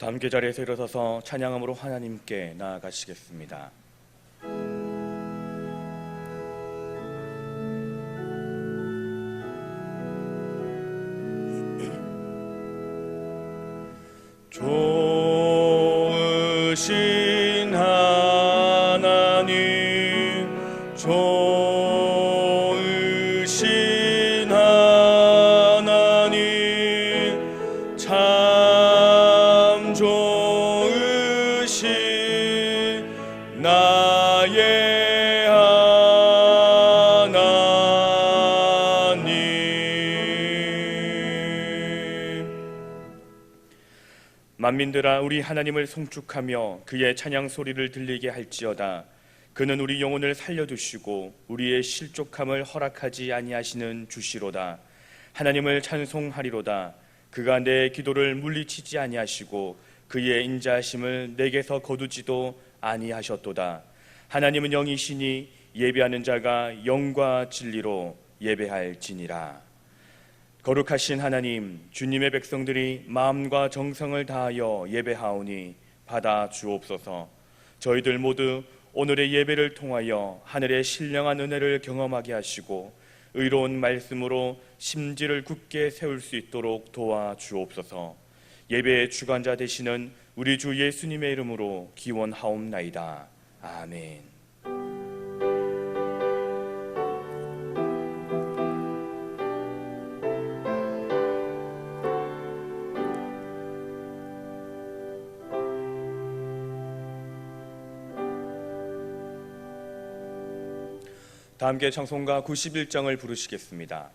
다 함께 자리에서 일어서서 찬양함으로 하나님께 나아가시겠습니다. 좋으신 하나님, 좋으신 하나님, 참 좋으신 나의 하나님. 만민들아, 우리 하나님을 송축하며 그의 찬양 소리를 들리게 할지어다. 그는 우리 영혼을 살려두시고 우리의 실족함을 허락하지 아니하시는 주시로다. 하나님을 찬송하리로다. 그가 내 기도를 물리치지 아니하시고 그의 인자하심을 내게서 거두지도 아니하셨도다. 하나님은 영이시니 예배하는 자가 영과 진리로 예배할지니라. 거룩하신 하나님, 주님의 백성들이 마음과 정성을 다하여 예배하오니 받아 주옵소서. 저희들 모두 오늘의 예배를 통하여 하늘의 신령한 은혜를 경험하게 하시고 의로운 말씀으로 심지를 굳게 세울 수 있도록 도와 주옵소서. 예배의 주관자 되시는 우리 주 예수님의 이름으로 기원하옵나이다. 아멘. 다 함께 찬송가 91장을 부르시겠습니다.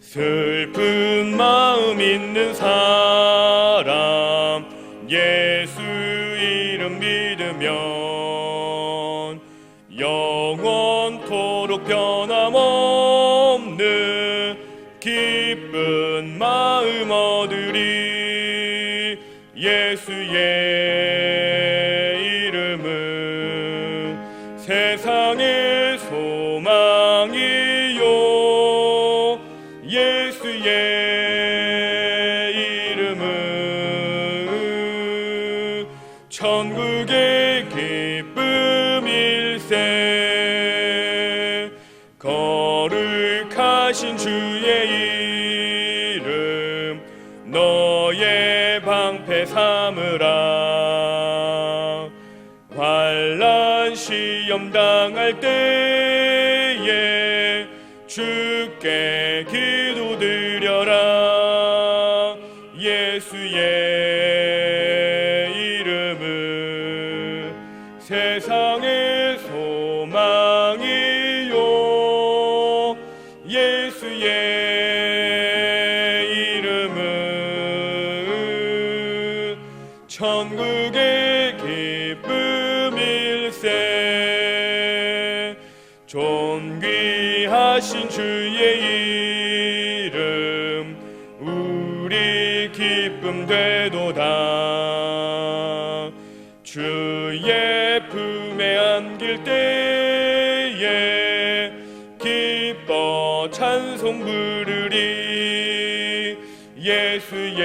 슬픈 마음 있는 사람, 예수 이름 믿으면 영원토록 변함없는 기쁜 마음 얻으리. 예수의 이름은 세상의 소망이요, 예수의 이름은 천국의 기쁨일세. 거룩하신 주의 이름 너의 방패 삼으라. 환난 시험 당할 때에 주께 기도드려라. 예수의 이름은 세상의 소망이요, 예수의 이름은 천국의 기쁨일세. 존귀하신 주의 이름 우리 기쁨 되도다. 주의 품에 안길 때에 기뻐 찬송 부르리. 예수의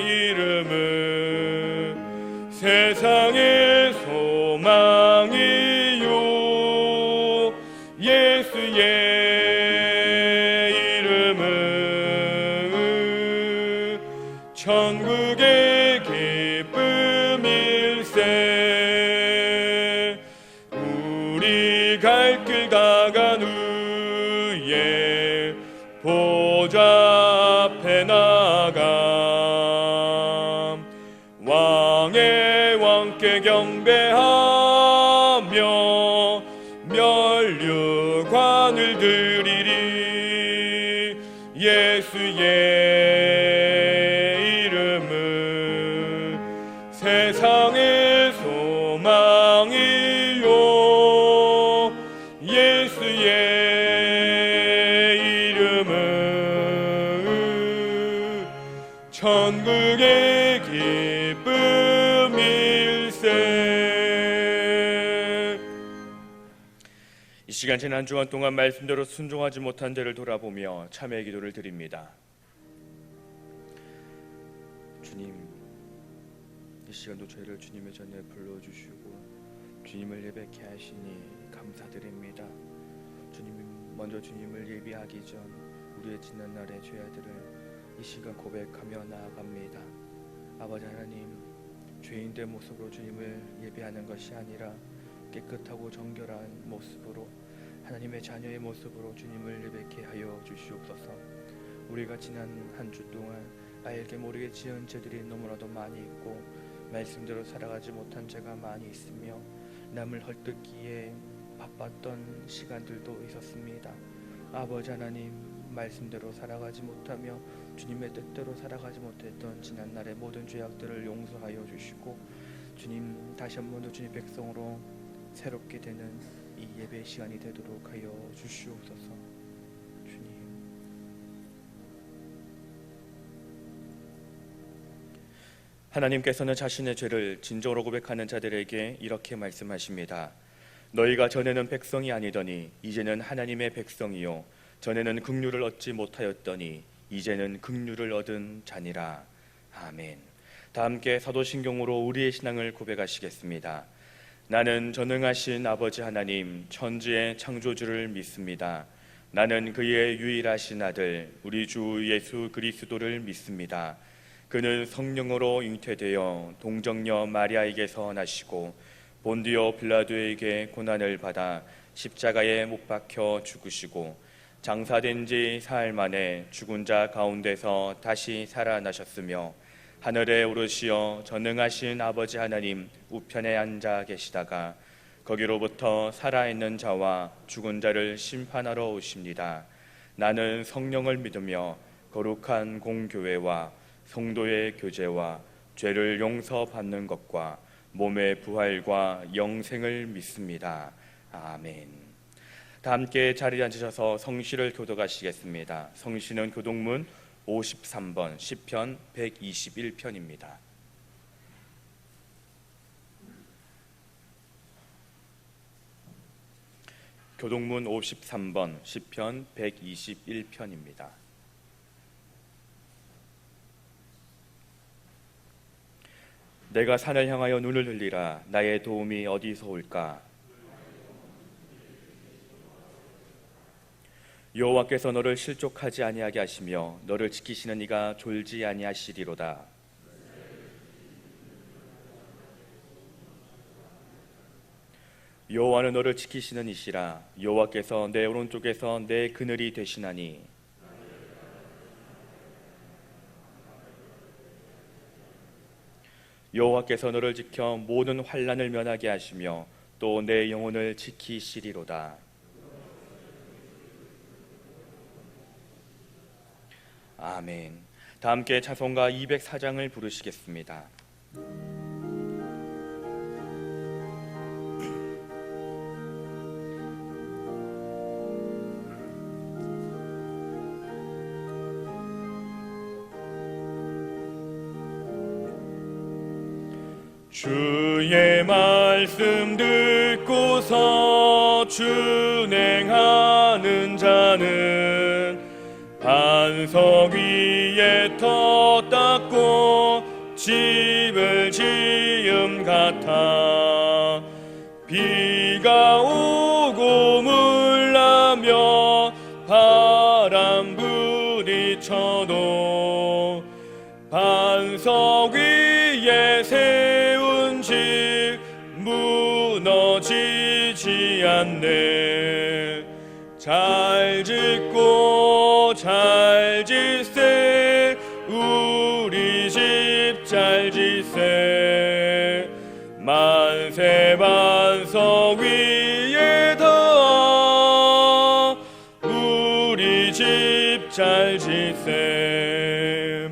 이름은 세상의 소망이요, 예수의 이름은 천국의 기쁨일세. 우리 갈 길 다간 후에 보좌 앞에 나감. 왕의 왕께 경배하며 면류관을 드리리. 예수의 이름은 세상의 소망이요, 예수의 이름은 이 시간 지난 한 주간 동안 말씀대로 순종하지 못한 데를 돌아보며 참회의 기도를 드립니다. 주님, 이 시간도 저희를 주님의 전에 불러주시고 주님을 예배케 하시니 감사드립니다. 주님, 먼저 주님을 예배하기 전 우리의 지난날의 죄악들을 이 시간 고백하며 나아갑니다. 아버지 하나님, 죄인된 모습으로 주님을 예배하는 것이 아니라 깨끗하고 정결한 모습으로 하나님의 자녀의 모습으로 주님을 예배케 하여 주시옵소서. 우리가 지난 한 주 동안 알게 모르게 지은 죄들이 너무나도 많이 있고 말씀대로 살아가지 못한 죄가 많이 있으며 남을 헐뜯기에 바빴던 시간들도 있었습니다. 아버지 하나님, 말씀대로 살아가지 못하며 주님의 뜻대로 살아가지 못했던 지난날의 모든 죄악들을 용서하여 주시고 주님, 다시 한 번 더 주님 백성으로 새롭게 되는 이 예배 시간이 되도록 하여 주시옵소서. 주님, 하나님께서는 자신의 죄를 진정으로 고백하는 자들에게 이렇게 말씀하십니다. 너희가 전에는 백성이 아니더니 이제는 하나님의 백성이요 전에는 긍휼을 얻지 못하였더니 이제는 긍휼을 얻은 자니라. 아멘. 다 함께 사도신경으로 우리의 신앙을 고백하시겠습니다. 나는 전능하신 아버지 하나님 천지의 창조주를 믿습니다. 나는 그의 유일하신 아들 우리 주 예수 그리스도를 믿습니다. 그는 성령으로 잉태되어 동정녀 마리아에게서 나시고 본디오 빌라도에게 고난을 받아 십자가에 못 박혀 죽으시고 장사된 지 사흘 만에 죽은 자 가운데서 다시 살아나셨으며 하늘에 오르시어 전능하신 아버지 하나님 우편에 앉아 계시다가 거기로부터 살아있는 자와 죽은 자를 심판하러 오십니다. 나는 성령을 믿으며 거룩한 공교회와 성도의 교제와 죄를 용서받는 것과 몸의 부활과 영생을 믿습니다. 아멘. 다 함께 자리에 앉으셔서 성시를 교독하시겠습니다. 성시는 교독문 53번 시편 121편입니다. 교독문 53번 시편 121편입니다. 내가 산을 향하여 눈을 들리라. 나의 도움이 어디서 올까? 여호와께서 너를 실족하지 아니하게 하시며 너를 지키시는 이가 졸지 아니하시리로다. 여호와는 너를 지키시는 이시라. 여호와께서 내 오른쪽에서 내 그늘이 되시나니 여호와께서 너를 지켜 모든 환난을 면하게 하시며 또 내 영혼을 지키시리로다. 아멘. 다 함께 찬송가 204장을 부르시겠습니다. 주의 말씀 듣고서 준행하는 자는 반석 위에 터 닦고 집을 지음 같아 비가 오고 물나며 바람 부딪혀도 반석 위에 세운 집 무너지지 않네. 잘 짓고 잘 짓세 우리 집 잘 짓세 만세 반석 위에다 우리 집 잘 짓세.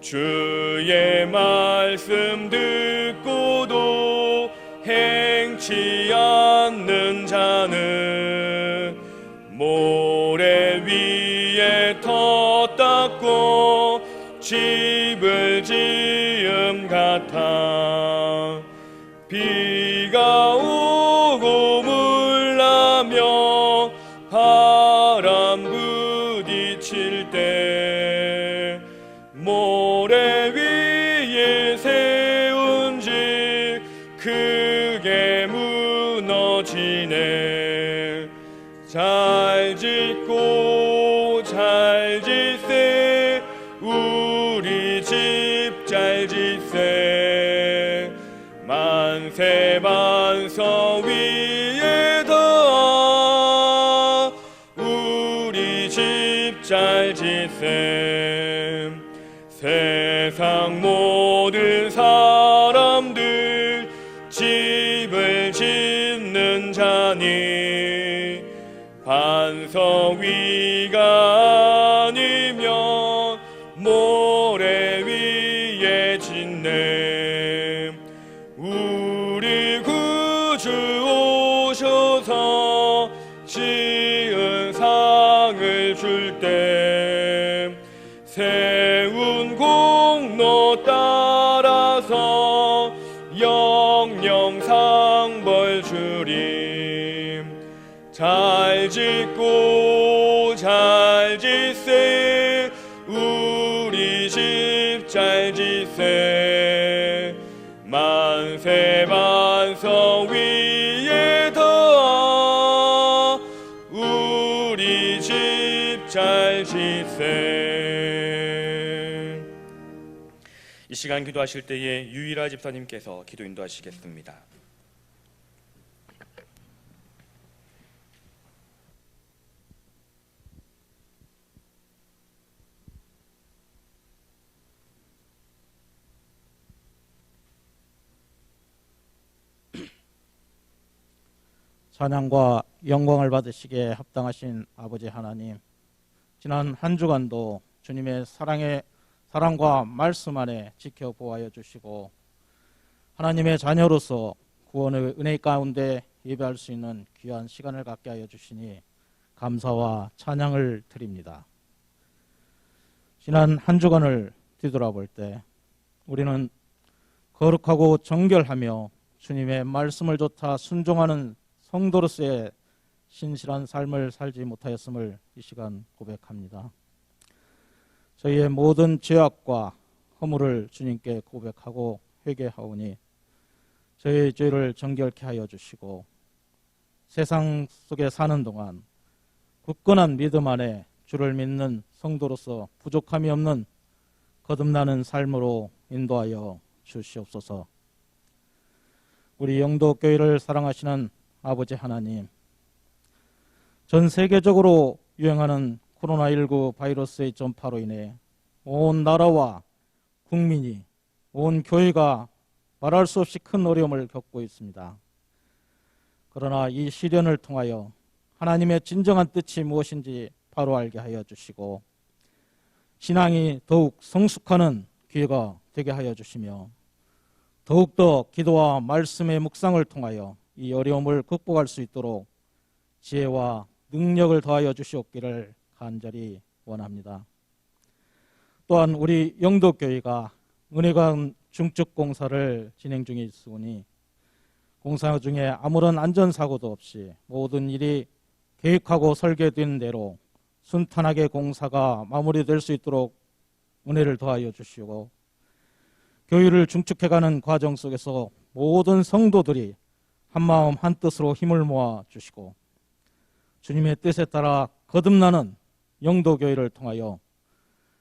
주의 말씀 듣고도 행치 않는 자는 모래 위에 터 닦고 집을 지음 같아 비가 오고 물나며 지내 잘 짓고 잘 짓세 우리 집 잘 짓세 만세 만서 위에 더 우리 집 잘 짓세 세상 모든 사람들 집을 짓는 자니 반석 위가 아니면 모래 위에 짓네 우리 구주 오셔서 지은 상을 줄 때 세운 공로 따라서 영영 상벌 주림 잘 짓고 잘 짓세 우리 집 잘 짓세 만세 반석 위에 더 우리 집 잘 짓세. 이 시간 기도하실 때에 유일아 집사님께서 기도 인도하시겠습니다. 찬양과 영광을 받으시기에 합당하신 아버지 하나님, 지난 한 주간도 주님의 사랑과 말씀 안에 지켜보아여 주시고 하나님의 자녀로서 구원의 은혜 가운데 예배할 수 있는 귀한 시간을 갖게 하여 주시니 감사와 찬양을 드립니다. 지난 한 주간을 뒤돌아볼 때 우리는 거룩하고 정결하며 주님의 말씀을 좇아 순종하는 성도로서의 신실한 삶을 살지 못하였음을 이 시간 고백합니다. 저희의 모든 죄악과 허물을 주님께 고백하고 회개하오니 저희의 죄를 정결케 하여 주시고 세상 속에 사는 동안 굳건한 믿음 안에 주를 믿는 성도로서 부족함이 없는 거듭나는 삶으로 인도하여 주시옵소서. 우리 영도교회를 사랑하시는 아버지 하나님, 전 세계적으로 유행하는 코로나19 바이러스의 전파로 인해 온 나라와 국민이, 온 교회가 말할 수 없이 큰 어려움을 겪고 있습니다. 그러나 이 시련을 통하여 하나님의 진정한 뜻이 무엇인지 바로 알게 하여 주시고 신앙이 더욱 성숙하는 기회가 되게 하여 주시며 더욱더 기도와 말씀의 묵상을 통하여 이 어려움을 극복할 수 있도록 지혜와 능력을 더하여 주시옵기를 간절히 원합니다. 또한 우리 영도교회가 은혜관 중축 공사를 진행 중에 있으니 공사 중에 아무런 안전사고도 없이 모든 일이 계획하고 설계된 대로 순탄하게 공사가 마무리될 수 있도록 은혜를 더하여 주시고 교회를 중축해가는 과정 속에서 모든 성도들이 한마음 한뜻으로 힘을 모아 주시고 주님의 뜻에 따라 거듭나는 영도교회를 통하여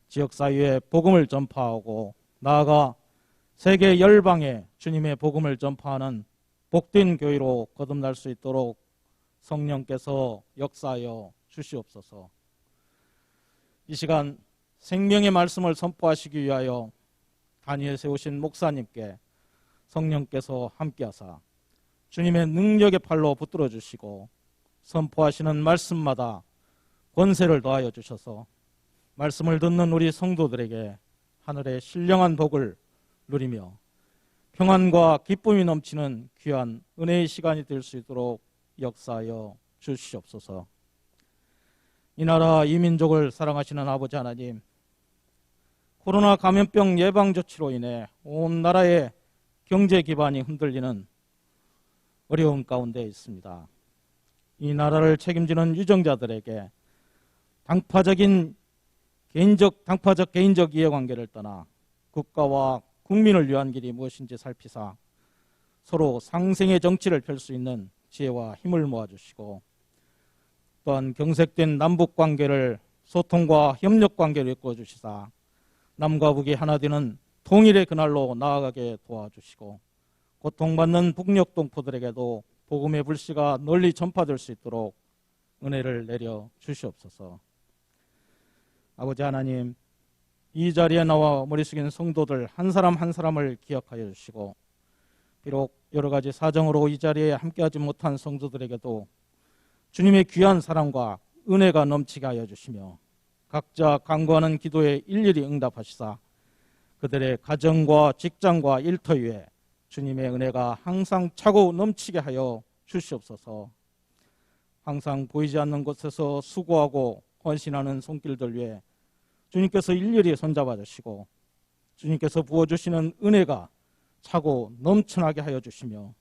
지역사회에 복음을 전파하고 나아가 세계 열방에 주님의 복음을 전파하는 복된 교회로 거듭날 수 있도록 성령께서 역사하여 주시옵소서. 이 시간 생명의 말씀을 선포하시기 위하여 단위에 세우신 목사님께 성령께서 함께하사 주님의 능력의 팔로 붙들어 주시고 선포하시는 말씀마다 권세를 더하여 주셔서 말씀을 듣는 우리 성도들에게 하늘의 신령한 복을 누리며 평안과 기쁨이 넘치는 귀한 은혜의 시간이 될 수 있도록 역사하여 주시옵소서. 이 나라 이 민족을 사랑하시는 아버지 하나님, 코로나 감염병 예방 조치로 인해 온 나라의 경제 기반이 흔들리는 어려운 가운데 있습니다. 이 나라를 책임지는 유정자들에게 당파적 개인적 이해관계를 떠나 국가와 국민을 위한 길이 무엇인지 살피사 서로 상생의 정치를 펼 수 있는 지혜와 힘을 모아주시고 또한 경색된 남북 관계를 소통과 협력 관계로 이끌어 주시사 남과 북이 하나 되는 통일의 그날로 나아가게 도와주시고 고통받는 북녘 동포들에게도 복음의 불씨가 널리 전파될 수 있도록 은혜를 내려 주시옵소서. 아버지 하나님, 이 자리에 나와 머리 숙인 성도들 한 사람 한 사람을 기억하여 주시고 비록 여러 가지 사정으로 이 자리에 함께하지 못한 성도들에게도 주님의 귀한 사랑과 은혜가 넘치게 하여 주시며 각자 간구하는 기도에 일일이 응답하시사 그들의 가정과 직장과 일터 위에 주님의 은혜가 항상 차고 넘치게 하여 주시옵소서. 항상 보이지 않는 곳에서 수고하고 헌신하는 손길들 위에 주님께서 일일이 손잡아 주시고 주님께서 부어주시는 은혜가 차고 넘쳐나게 하여 주시며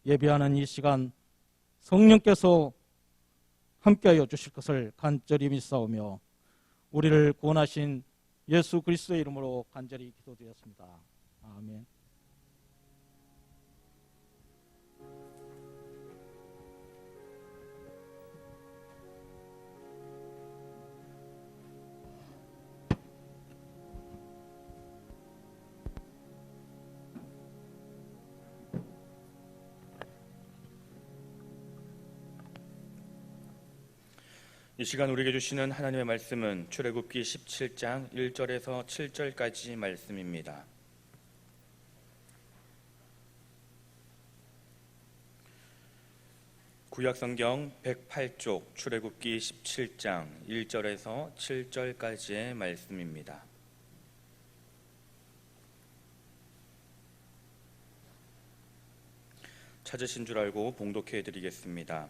예배하는 이 시간 성령께서 함께하여 주실 것을 간절히 믿사오며 우리를 구원하신 예수 그리스도의 이름으로 간절히 기도드렸습니다. 아멘. 이 시간 우리에게 주시는 하나님의 말씀은 출애굽기 17장 1절에서 7절까지 말씀입니다. 구약성경 108쪽 출애굽기 17장 1절에서 7절까지의 말씀입니다. 찾으신 줄 알고 봉독해 드리겠습니다.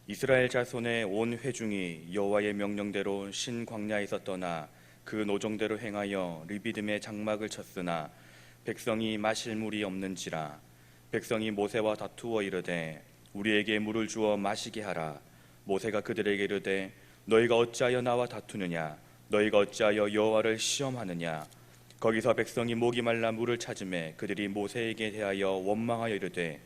이스라엘 자손의 온 회중이 여호와의 명령대로 신 광야에서 떠나 그 노정대로 행하여 르비딤의 장막을 쳤으나 백성이 마실 물이 없는지라. 백성이 모세와 다투어 이르되 우리에게 물을 주어 마시게 하라. 모세가 그들에게 이르되 너희가 어찌하여 나와 다투느냐. 너희가 어찌하여 여호와를 시험하느냐. 거기서 백성이 목이 말라 물을 찾으매 그들이 모세에게 대하여 원망하여 이르되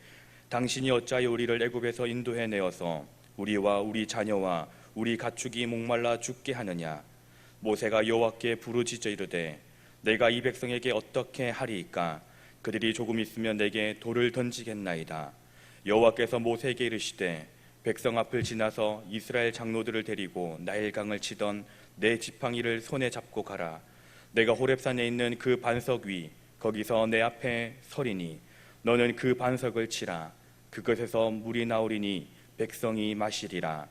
당신이 어찌하여 우리를 애굽에서 인도해 내어서 우리와 우리 자녀와 우리 가축이 목말라 죽게 하느냐. 모세가 여호와께 부르짖어 이르되 내가 이 백성에게 어떻게 하리이까. 그들이 조금 있으면 내게 돌을 던지겠나이다. 여호와께서 모세에게 이르시되 백성 앞을 지나서 이스라엘 장로들을 데리고 나일강을 치던 내 지팡이를 손에 잡고 가라. 내가 호렙산에 있는 그 반석 위 거기서 내 앞에 서리니 너는 그 반석을 치라. 그것에서 물이 나오리니 백성이 마시리라.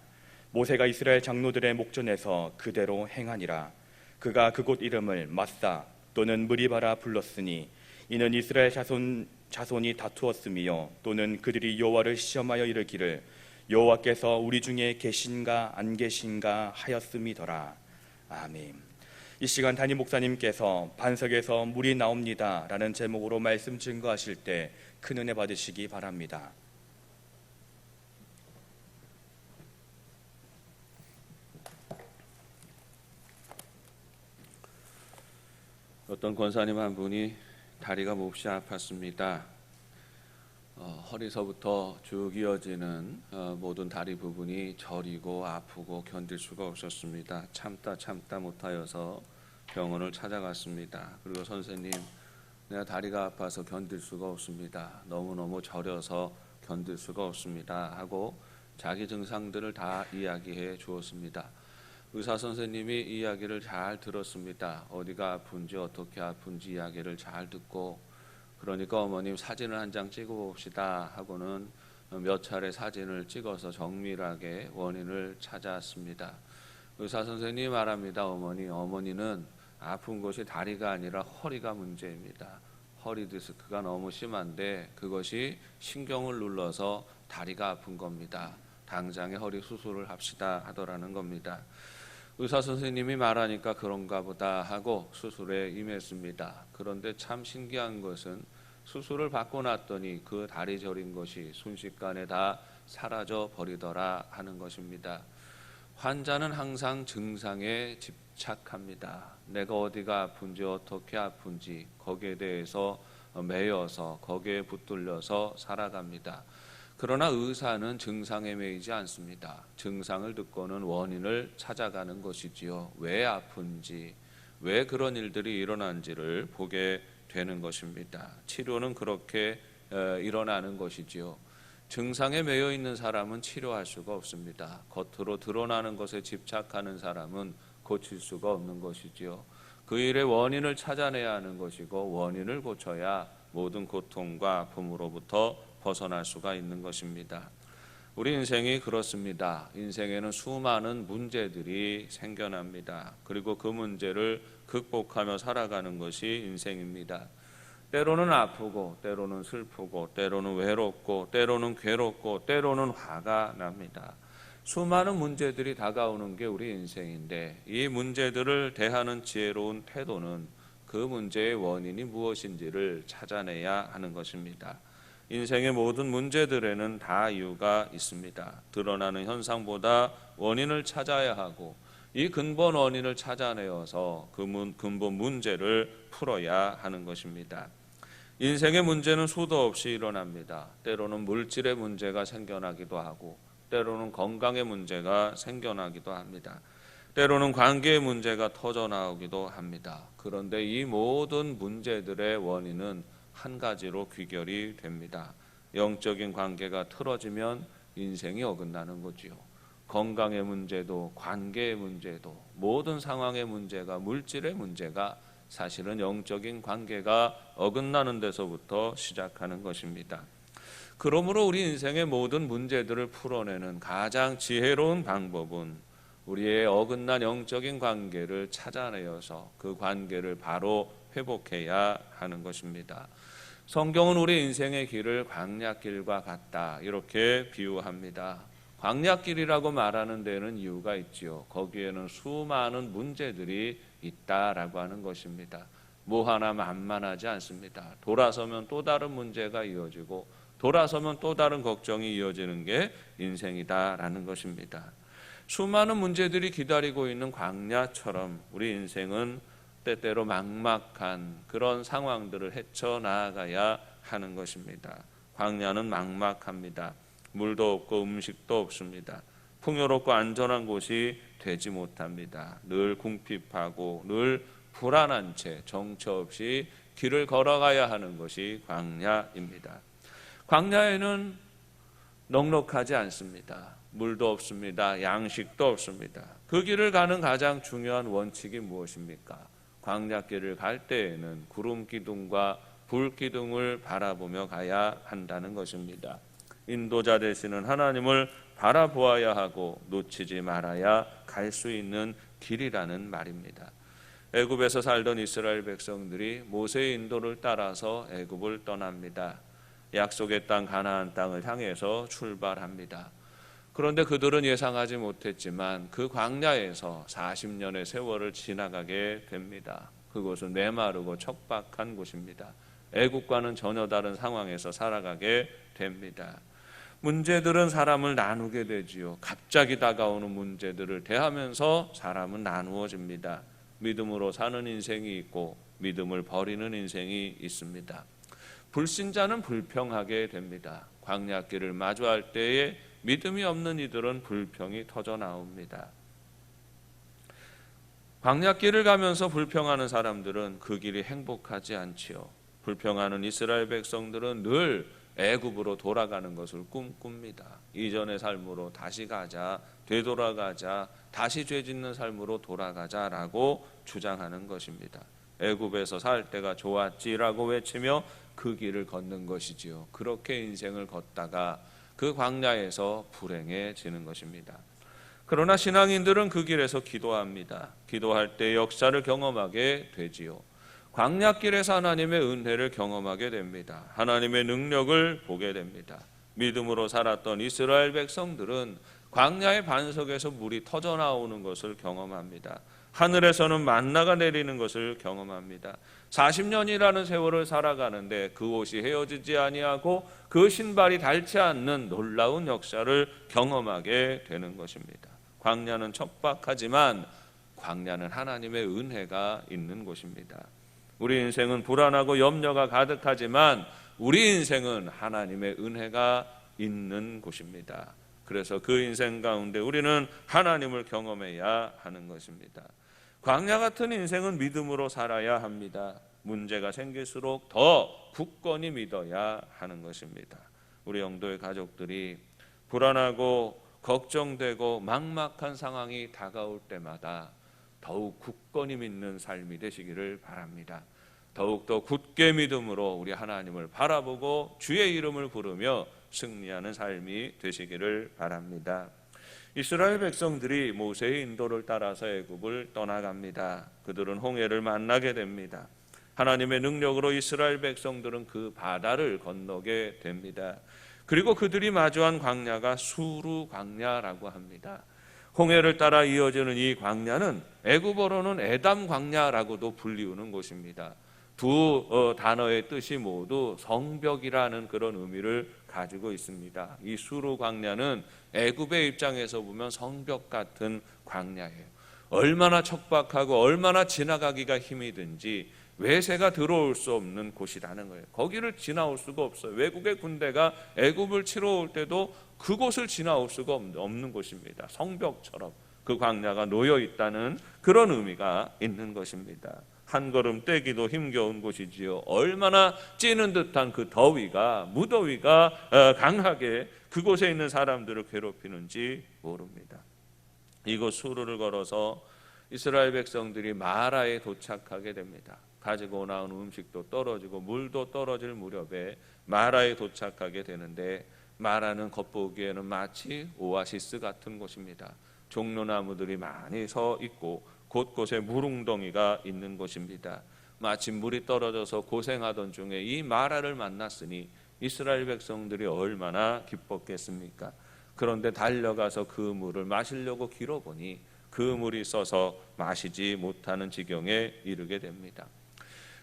모세가 이스라엘 장로들의 목전에서 그대로 행하니라. 그가 그곳 이름을 마사 또는 무리바라 불렀으니 이는 이스라엘 자손이 다투었으며 또는 그들이 여호와를 시험하여 이르기를 여호와께서 우리 중에 계신가 안 계신가 하였음이더라. 아멘. 이 시간 담임 목사님께서 반석에서 물이 나옵니다 라는 제목으로 말씀 증거하실 때 큰 은혜 받으시기 바랍니다. 어떤 권사님 한 분이 다리가 몹시 아팠습니다. 허리서부터 쭉 이어지는 모든 다리 부분이 저리고 아프고 견딜 수가 없었습니다. 참다 못하여서 병원을 찾아갔습니다. 그리고 선생님, 내가 다리가 아파서 견딜 수가 없습니다. 너무너무 저려서 견딜 수가 없습니다 하고 자기 증상들을 다 이야기해 주었습니다. 의사 선생님이 이야기를 잘 들었습니다. 어디가 아픈지 어떻게 아픈지 이야기를 잘 듣고 그러니까 어머님 사진을 한 장 찍어 봅시다 하고는 몇 차례 사진을 찍어서 정밀하게 원인을 찾았습니다. 의사 선생님이 말합니다. 어머니는 아픈 곳이 다리가 아니라 허리가 문제입니다. 허리 디스크가 너무 심한데 그것이 신경을 눌러서 다리가 아픈 겁니다. 당장에 허리 수술을 합시다 하더라는 겁니다. 의사 선생님이 말하니까 그런가 보다 하고 수술에 임했습니다. 그런데 참 신기한 것은 수술을 받고 났더니 그 다리 저린 것이 순식간에 다 사라져 버리더라 하는 것입니다. 환자는 항상 증상에 집착합니다. 내가 어디가 아픈지 어떻게 아픈지 거기에 대해서 매여서 거기에 붙들려서 살아갑니다. 그러나 의사는 증상에 매이지 않습니다. 증상을 듣고는 원인을 찾아가는 것이지요. 왜 아픈지, 왜 그런 일들이 일어난지를 보게 되는 것입니다. 치료는 그렇게 일어나는 것이지요. 증상에 매여 있는 사람은 치료할 수가 없습니다. 겉으로 드러나는 것에 집착하는 사람은 고칠 수가 없는 것이지요. 그 일의 원인을 찾아내야 하는 것이고 원인을 고쳐야 모든 고통과 아픔으로부터 벗어날 수가 있는 것입니다. 우리 인생이 그렇습니다. 인생에는 수많은 문제들이 생겨납니다. 그리고 그 문제를 극복하며 살아가는 것이 인생입니다. 때로는 아프고 때로는 슬프고 때로는 외롭고 때로는 괴롭고 때로는 화가 납니다. 수많은 문제들이 다가오는 게 우리 인생인데 이 문제들을 대하는 지혜로운 태도는 그 문제의 원인이 무엇인지를 찾아내야 하는 것입니다. 인생의 모든 문제들에는 다 이유가 있습니다. 드러나는 현상보다 원인을 찾아야 하고 이 근본 원인을 찾아내어서 그 근본 문제를 풀어야 하는 것입니다. 인생의 문제는 수도 없이 일어납니다. 때로는 물질의 문제가 생겨나기도 하고 때로는 건강의 문제가 생겨나기도 합니다. 때로는 관계의 문제가 터져나오기도 합니다. 그런데 이 모든 문제들의 원인은 한 가지로 귀결이 됩니다. 영적인 관계가 틀어지면 인생이 어긋나는 거지요. 건강의 문제도 관계의 문제도 모든 상황의 문제가 물질의 문제가 사실은 영적인 관계가 어긋나는 데서부터 시작하는 것입니다. 그러므로 우리 인생의 모든 문제들을 풀어내는 가장 지혜로운 방법은 우리의 어긋난 영적인 관계를 찾아내어서 그 관계를 바로 회복해야 하는 것입니다. 성경은 우리 인생의 길을 광야길과 같다 이렇게 비유합니다. 광야길이라고 말하는 데는 이유가 있지요. 거기에는 수많은 문제들이 있다라고 하는 것입니다. 뭐 하나 만만하지 않습니다. 돌아서면 또 다른 문제가 이어지고 돌아서면 또 다른 걱정이 이어지는 게 인생이다라는 것입니다. 수많은 문제들이 기다리고 있는 광야처럼 우리 인생은 때때로 막막한 그런 상황들을 헤쳐나가야 하는 것입니다. 광야는 막막합니다. 물도 없고 음식도 없습니다. 풍요롭고 안전한 곳이 되지 못합니다. 늘 궁핍하고 늘 불안한 채 정처 없이 길을 걸어가야 하는 것이 광야입니다. 광야에는 넉넉하지 않습니다. 물도 없습니다. 양식도 없습니다. 그 길을 가는 가장 중요한 원칙이 무엇입니까? 광야길을 갈 때에는 구름 기둥과 불 기둥을 바라보며 가야 한다는 것입니다. 인도자 되시는 하나님을 바라보아야 하고 놓치지 말아야 갈 수 있는 길이라는 말입니다. 애굽에서 살던 이스라엘 백성들이 모세의 인도를 따라서 애굽을 떠납니다. 약속의 땅 가나안 땅을 향해서 출발합니다. 그런데 그들은 예상하지 못했지만 그 광야에서 40년의 세월을 지나가게 됩니다. 그곳은 메마르고 척박한 곳입니다. 애국과는 전혀 다른 상황에서 살아가게 됩니다. 문제들은 사람을 나누게 되지요. 갑자기 다가오는 문제들을 대하면서 사람은 나누어집니다. 믿음으로 사는 인생이 있고 믿음을 버리는 인생이 있습니다. 불신자는 불평하게 됩니다. 광야길을 마주할 때에 믿음이 없는 이들은 불평이 터져 나옵니다. 광야길을 가면서 불평하는 사람들은 그 길이 행복하지 않지요. 불평하는 이스라엘 백성들은 늘 애굽으로 돌아가는 것을 꿈꿉니다. 이전의 삶으로 다시 가자, 되돌아가자, 다시 죄짓는 삶으로 돌아가자라고 주장하는 것입니다. 애굽에서 살 때가 좋았지라고 외치며 그 길을 걷는 것이지요. 그렇게 인생을 걷다가 그 광야에서 불행해지는 것입니다. 그러나 신앙인들은 그 길에서 기도합니다. 기도할 때 역사를 경험하게 되지요. 광야길에서 하나님의 은혜를 경험하게 됩니다. 하나님의 능력을 보게 됩니다. 믿음으로 살았던 이스라엘 백성들은 광야의 반석에서 물이 터져 나오는 것을 경험합니다. 하늘에서는 만나가 내리는 것을 경험합니다. 40년이라는 세월을 살아가는데 그 옷이 헤어지지 아니하고 그 신발이 닳지 않는 놀라운 역사를 경험하게 되는 것입니다. 광야는 척박하지만 광야는 하나님의 은혜가 있는 곳입니다. 우리 인생은 불안하고 염려가 가득하지만 우리 인생은 하나님의 은혜가 있는 곳입니다. 그래서 그 인생 가운데 우리는 하나님을 경험해야 하는 것입니다. 광야 같은 인생은 믿음으로 살아야 합니다. 문제가 생길수록 더 굳건히 믿어야 하는 것입니다. 우리 영도의 가족들이 불안하고 걱정되고 막막한 상황이 다가올 때마다 더욱 굳건히 믿는 삶이 되시기를 바랍니다. 더욱더 굳게 믿음으로 우리 하나님을 바라보고 주의 이름을 부르며 승리하는 삶이 되시기를 바랍니다. 이스라엘 백성들이 모세의 인도를 따라서 애굽을 떠나갑니다. 그들은 홍해를 만나게 됩니다. 하나님의 능력으로 이스라엘 백성들은 그 바다를 건너게 됩니다. 그리고 그들이 마주한 광야가 수루 광야라고 합니다. 홍해를 따라 이어지는 이 광야는 애굽어로는 에담 광야라고도 불리우는 곳입니다. 두 단어의 뜻이 모두 성벽이라는 그런 의미를 가지고 있습니다. 이 수루 광야는 애굽의 입장에서 보면 성벽 같은 광야예요. 얼마나 척박하고 얼마나 지나가기가 힘이 든지 외세가 들어올 수 없는 곳이라는 거예요. 거기를 지나올 수가 없어요. 외국의 군대가 애굽을 치러 올 때도 그곳을 지나올 수가 없는 곳입니다. 성벽처럼 그 광야가 놓여 있다는 그런 의미가 있는 것입니다. 한 걸음 떼기도 힘겨운 곳이지요. 얼마나 찌는 듯한 그 더위가, 무더위가 강하게 그곳에 있는 사람들을 괴롭히는지 모릅니다. 이곳 수루를 걸어서 이스라엘 백성들이 마라에 도착하게 됩니다. 가지고 나온 음식도 떨어지고 물도 떨어질 무렵에 마라에 도착하게 되는데, 마라는 겉보기에는 마치 오아시스 같은 곳입니다. 종려나무들이 많이 서 있고 곳곳에 물웅덩이가 있는 곳입니다. 마치 물이 떨어져서 고생하던 중에 이 마라를 만났으니 이스라엘 백성들이 얼마나 기뻤겠습니까? 그런데 달려가서 그 물을 마시려고 길어보니 그 물이 써서 마시지 못하는 지경에 이르게 됩니다.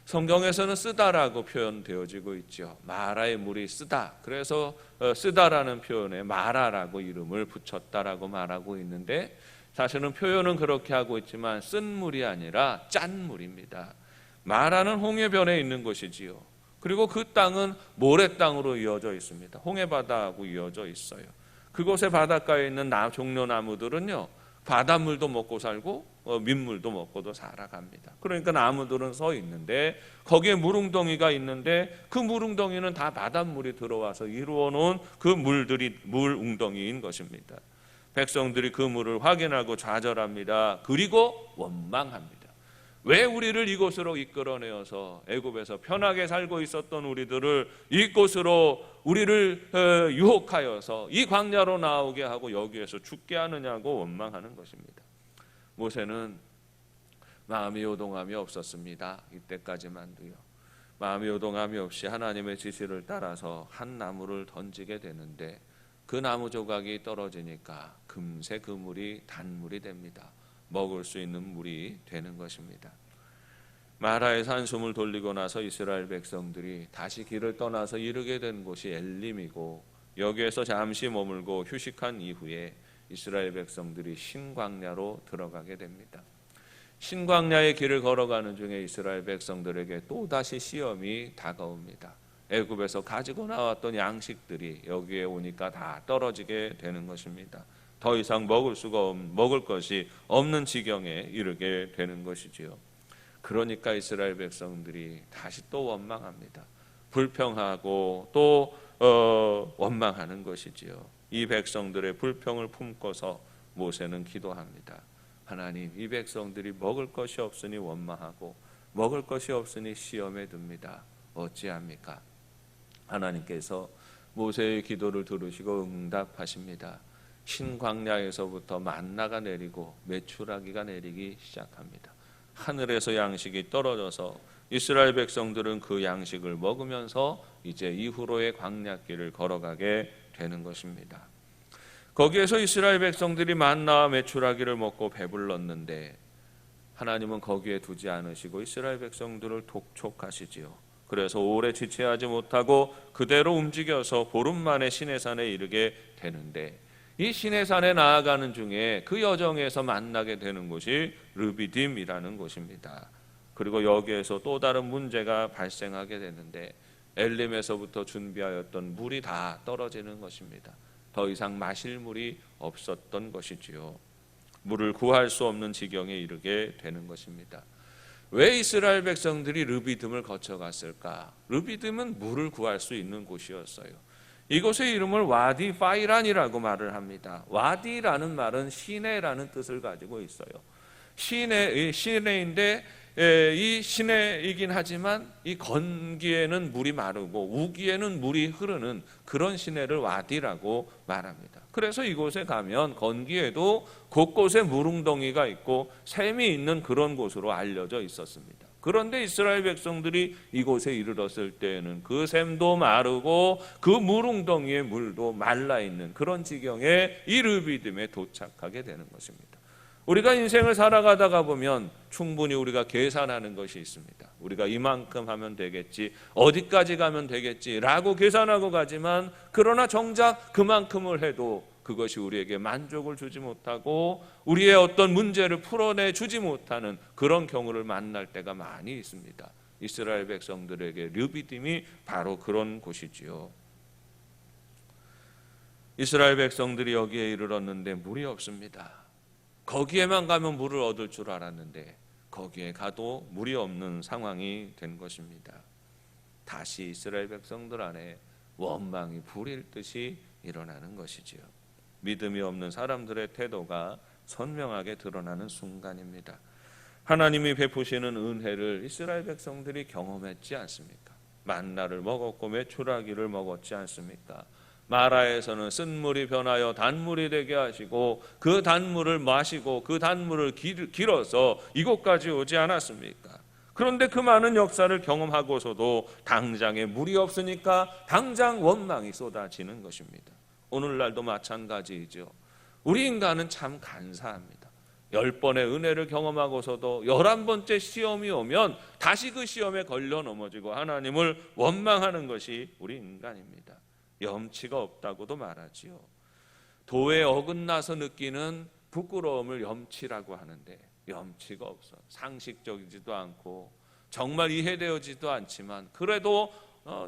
성경에서는 쓰다라고 표현되어지고 있죠. 마라의 물이 쓰다. 그래서 쓰다라는 표현에 마라라고 이름을 붙였다라고 말하고 있는데, 사실은 표현은 그렇게 하고 있지만 쓴 물이 아니라 짠 물입니다. 마라는 홍해변에 있는 곳이지요. 그리고 그 땅은 모래 땅으로 이어져 있습니다. 홍해바다하고 이어져 있어요. 그곳의 바닷가에 있는 종려나무들은요, 바닷물도 먹고 살고 민물도 먹고도 살아갑니다. 그러니까 나무들은 서 있는데 거기에 물웅덩이가 있는데 그 물웅덩이는 다 바닷물이 들어와서 이루어 놓은 그 물들이 물웅덩이인 것입니다. 백성들이 그 물을 확인하고 좌절합니다. 그리고 원망합니다. 왜 우리를 이곳으로 이끌어내어서 애굽에서 편하게 살고 있었던 우리들을 이곳으로 우리를 유혹하여서 이 광야로 나오게 하고 여기에서 죽게 하느냐고 원망하는 것입니다. 모세는 마음이 요동함이 없었습니다. 이때까지만도요. 마음이 요동함이 없이 하나님의 지시를 따라서 한 나무를 던지게 되는데, 그 나무 조각이 떨어지니까 금세 그 물이 단물이 됩니다. 먹을 수 있는 물이 되는 것입니다. 마라에서 한숨을 돌리고 나서 이스라엘 백성들이 다시 길을 떠나서 이르게 된 곳이 엘림이고, 여기에서 잠시 머물고 휴식한 이후에 이스라엘 백성들이 신광야로 들어가게 됩니다. 신광야의 길을 걸어가는 중에 이스라엘 백성들에게 또다시 시험이 다가옵니다. 애굽에서 가지고 나왔던 양식들이 여기에 오니까 다 떨어지게 되는 것입니다. 더 이상 먹을 것이 없는 지경에 이르게 되는 것이지요. 그러니까 이스라엘 백성들이 다시 또 원망합니다. 불평하고 또 원망하는 것이지요. 이 백성들의 불평을 품고서 모세는 기도합니다. 하나님, 이 백성들이 먹을 것이 없으니 원망하고 먹을 것이 없으니 시험에 듭니다. 어찌합니까? 하나님께서 모세의 기도를 들으시고 응답하십니다. 신광야에서부터 만나가 내리고 메추라기가 내리기 시작합니다. 하늘에서 양식이 떨어져서 이스라엘 백성들은 그 양식을 먹으면서 이제 이후로의 광야길을 걸어가게 되는 것입니다. 거기에서 이스라엘 백성들이 만나와 메추라기를 먹고 배불렀는데, 하나님은 거기에 두지 않으시고 이스라엘 백성들을 독촉하시지요. 그래서 오래 지체하지 못하고 그대로 움직여서 보름 만에 시내산에 이르게 되는데, 이 시내산에 나아가는 중에 그 여정에서 만나게 되는 곳이 르비딤이라는 곳입니다. 그리고 여기에서 또 다른 문제가 발생하게 되는데, 엘림에서부터 준비하였던 물이 다 떨어지는 것입니다. 더 이상 마실 물이 없었던 것이지요. 물을 구할 수 없는 지경에 이르게 되는 것입니다. 왜 이스라엘 백성들이 르비딤을 거쳐갔을까? 르비딤은 물을 구할 수 있는 곳이었어요. 이곳의 이름을 와디 파이란이라고 말을 합니다. 와디라는 말은 시내라는 뜻을 가지고 있어요. 시내인데 이 시내이긴 하지만 이 건기에는 물이 마르고 우기에는 물이 흐르는 그런 시내를 와디라고 말합니다. 그래서 이곳에 가면 건기에도 곳곳에 물웅덩이가 있고 샘이 있는 그런 곳으로 알려져 있었습니다. 그런데 이스라엘 백성들이 이곳에 이르렀을 때에는 그 샘도 마르고 그 물웅덩이의 물도 말라 있는 그런 지경에 이 르비딤에 도착하게 되는 것입니다. 우리가 인생을 살아가다가 보면 충분히 우리가 계산하는 것이 있습니다. 우리가 이만큼 하면 되겠지, 어디까지 가면 되겠지라고 계산하고 가지만 그러나 정작 그만큼을 해도 그것이 우리에게 만족을 주지 못하고 우리의 어떤 문제를 풀어내 주지 못하는 그런 경우를 만날 때가 많이 있습니다. 이스라엘 백성들에게 르비딤이 바로 그런 곳이지요. 이스라엘 백성들이 여기에 이르렀는데 물이 없습니다. 거기에만 가면 물을 얻을 줄 알았는데 거기에 가도 물이 없는 상황이 된 것입니다. 다시 이스라엘 백성들 안에 원망이 불일 듯이 일어나는 것이지요. 믿음이 없는 사람들의 태도가 선명하게 드러나는 순간입니다. 하나님이 베푸시는 은혜를 이스라엘 백성들이 경험했지 않습니까? 만나를 먹었고 메추라기를 먹었지 않습니까? 마라에서는 쓴물이 변하여 단물이 되게 하시고 그 단물을 마시고 그 단물을 길어서 이곳까지 오지 않았습니까? 그런데 그 많은 역사를 경험하고서도 당장에 물이 없으니까 당장 원망이 쏟아지는 것입니다. 오늘날도 마찬가지이죠. 우리 인간은 참 간사합니다. 10번의 은혜를 경험하고서도 11번째 시험이 오면 다시 그 시험에 걸려 넘어지고 하나님을 원망하는 것이 우리 인간입니다. 염치가 없다고도 말하지요. 도에 어긋나서 느끼는 부끄러움을 염치라고 하는데 염치가 없어. 상식적이지도 않고 정말 이해되어지도 않지만 그래도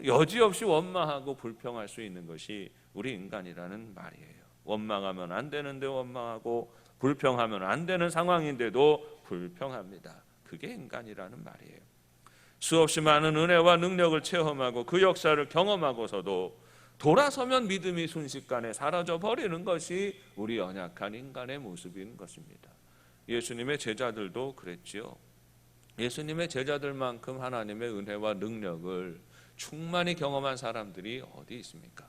여지없이 원망하고 불평할 수 있는 것이 우리 인간이라는 말이에요. 원망하면 안 되는데 원망하고 불평하면 안 되는 상황인데도 불평합니다. 그게 인간이라는 말이에요. 수없이 많은 은혜와 능력을 체험하고 그 역사를 경험하고서도 돌아서면 믿음이 순식간에 사라져 버리는 것이 우리 연약한 인간의 모습인 것입니다. 예수님의 제자들도 그랬지요. 예수님의 제자들만큼 하나님의 은혜와 능력을 충만히 경험한 사람들이 어디 있습니까?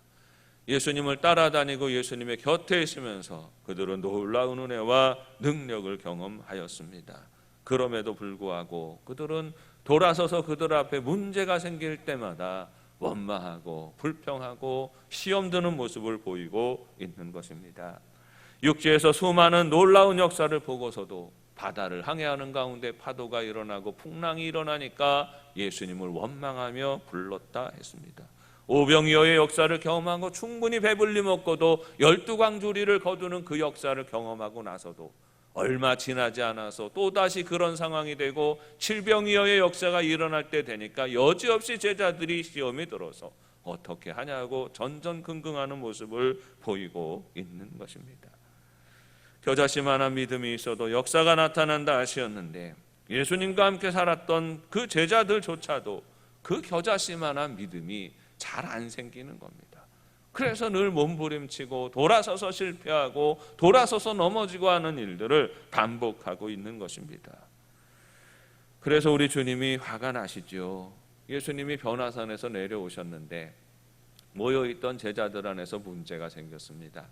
예수님을 따라다니고 예수님의 곁에 있으면서 그들은 놀라운 은혜와 능력을 경험하였습니다. 그럼에도 불구하고 그들은 돌아서서 그들 앞에 문제가 생길 때마다 원망하고 불평하고 시험 드는 모습을 보이고 있는 것입니다. 육지에서 수많은 놀라운 역사를 보고서도 바다를 항해하는 가운데 파도가 일어나고 풍랑이 일어나니까 예수님을 원망하며 불렀다 했습니다. 오병이어의 역사를 경험하고 충분히 배불리 먹고도 12광주리를 거두는 그 역사를 경험하고 나서도 얼마 지나지 않아서 또다시 그런 상황이 되고 칠병이어의 역사가 일어날 때 되니까 여지없이 제자들이 시험이 들어서 어떻게 하냐고 전전긍긍하는 모습을 보이고 있는 것입니다. 겨자씨만한 믿음이 있어도 역사가 나타난다 하셨는데 예수님과 함께 살았던 그 제자들조차도 그 겨자씨만한 믿음이 잘 안 생기는 겁니다. 그래서 늘 몸부림치고 돌아서서 실패하고 돌아서서 넘어지고 하는 일들을 반복하고 있는 것입니다. 그래서 우리 주님이 화가 나시죠. 예수님이 변화산에서 내려오셨는데 모여있던 제자들 안에서 문제가 생겼습니다.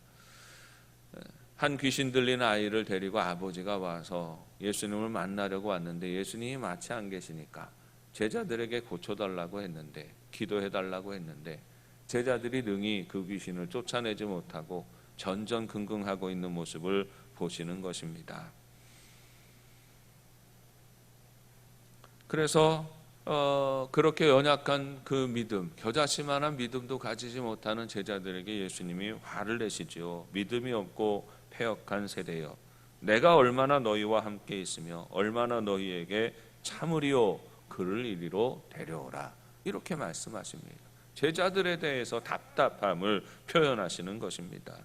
한 귀신 들린 아이를 데리고 아버지가 와서 예수님을 만나려고 왔는데 예수님이 마치 안 계시니까 제자들에게 고쳐달라고 했는데 기도해달라고 했는데 제자들이 능히 그 귀신을 쫓아내지 못하고 전전긍긍하고 있는 모습을 보시는 것입니다. 그래서 그렇게 연약한 그 믿음, 겨자씨만한 믿음도 가지지 못하는 제자들에게 예수님이 화를 내시지요. 믿음이 없고 패역한 세대여, 내가 얼마나 너희와 함께 있으며 얼마나 너희에게 참으리요, 그를 이리로 데려오라. 이렇게 말씀하십니다. 제자들에 대해서 답답함을 표현하시는 것입니다.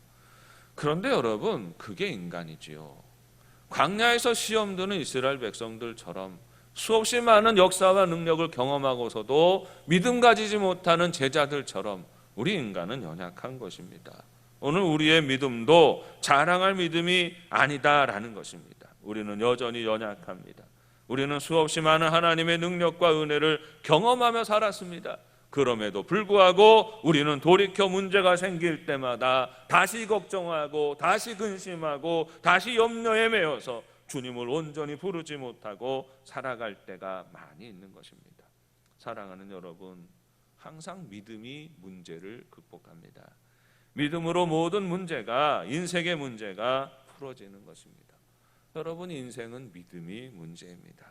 그런데 여러분, 그게 인간이지요. 광야에서 시험 드는 이스라엘 백성들처럼 수없이 많은 역사와 능력을 경험하고서도 믿음 가지지 못하는 제자들처럼 우리 인간은 연약한 것입니다. 오늘 우리의 믿음도 자랑할 믿음이 아니다라는 것입니다. 우리는 여전히 연약합니다. 우리는 수없이 많은 하나님의 능력과 은혜를 경험하며 살았습니다. 그럼에도 불구하고 우리는 돌이켜 문제가 생길 때마다 다시 걱정하고 다시 근심하고 다시 염려에 매여서 주님을 온전히 부르지 못하고 살아갈 때가 많이 있는 것입니다. 사랑하는 여러분, 항상 믿음이 문제를 극복합니다. 믿음으로 모든 문제가, 인생의 문제가 풀어지는 것입니다. 여러분, 인생은 믿음이 문제입니다.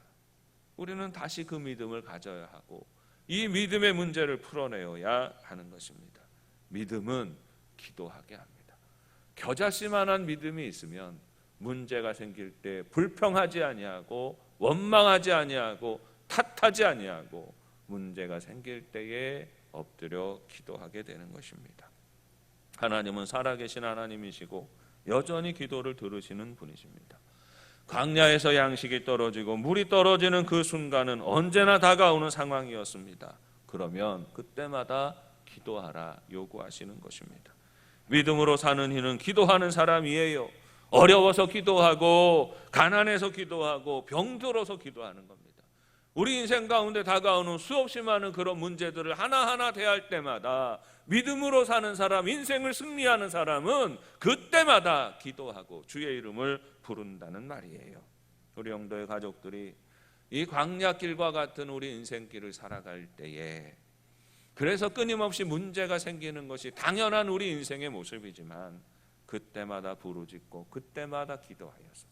우리는 다시 그 믿음을 가져야 하고 이 믿음의 문제를 풀어내어야 하는 것입니다. 믿음은 기도하게 합니다. 겨자씨만한 믿음이 있으면 문제가 생길 때 불평하지 아니하고 원망하지 아니하고 탓하지 아니하고 문제가 생길 때에 엎드려 기도하게 되는 것입니다. 하나님은 살아계신 하나님이시고 여전히 기도를 들으시는 분이십니다. 광야에서 양식이 떨어지고 물이 떨어지는 그 순간은 언제나 다가오는 상황이었습니다. 그러면 그때마다 기도하라 요구하시는 것입니다. 믿음으로 사는 이는 기도하는 사람이에요. 어려워서 기도하고 가난해서 기도하고 병들어서 기도하는 겁니다. 우리 인생 가운데 다가오는 수없이 많은 그런 문제들을 하나하나 대할 때마다 믿음으로 사는 사람, 인생을 승리하는 사람은 그때마다 기도하고 주의 이름을 부른다는 말이에요. 우리 영도의 가족들이 이 광야길과 같은 우리 인생길을 살아갈 때에 그래서 끊임없이 문제가 생기는 것이 당연한 우리 인생의 모습이지만 그때마다 부르짖고 그때마다 기도하여서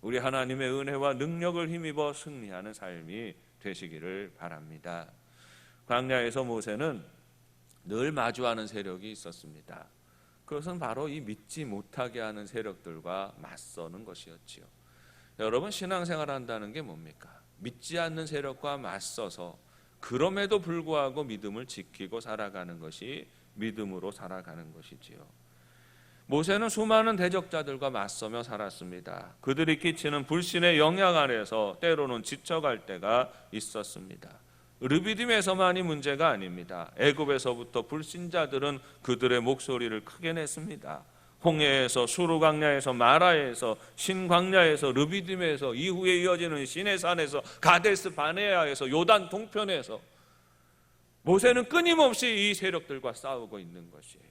우리 하나님의 은혜와 능력을 힘입어 승리하는 삶이 되시기를 바랍니다. 광야에서 모세는 늘 마주하는 세력이 있었습니다. 그것은 바로 이 믿지 못하게 하는 세력들과 맞서는 것이었지요. 여러분, 신앙생활 한다는 게 뭡니까? 믿지 않는 세력과 맞서서 그럼에도 불구하고 믿음을 지키고 살아가는 것이 믿음으로 살아가는 것이지요. 모세는 수많은 대적자들과 맞서며 살았습니다. 그들이 끼치는 불신의 영향 아래서 때로는 지쳐갈 때가 있었습니다. 르비딤에서만이 문제가 아닙니다. 애굽에서부터 불신자들은 그들의 목소리를 크게 냈습니다. 홍해에서, 수르광야에서, 마라에서, 신광야에서, 르비딤에서, 이후에 이어지는 시내산에서, 가데스 바네아에서, 요단 동편에서 모세는 끊임없이 이 세력들과 싸우고 있는 것이에요.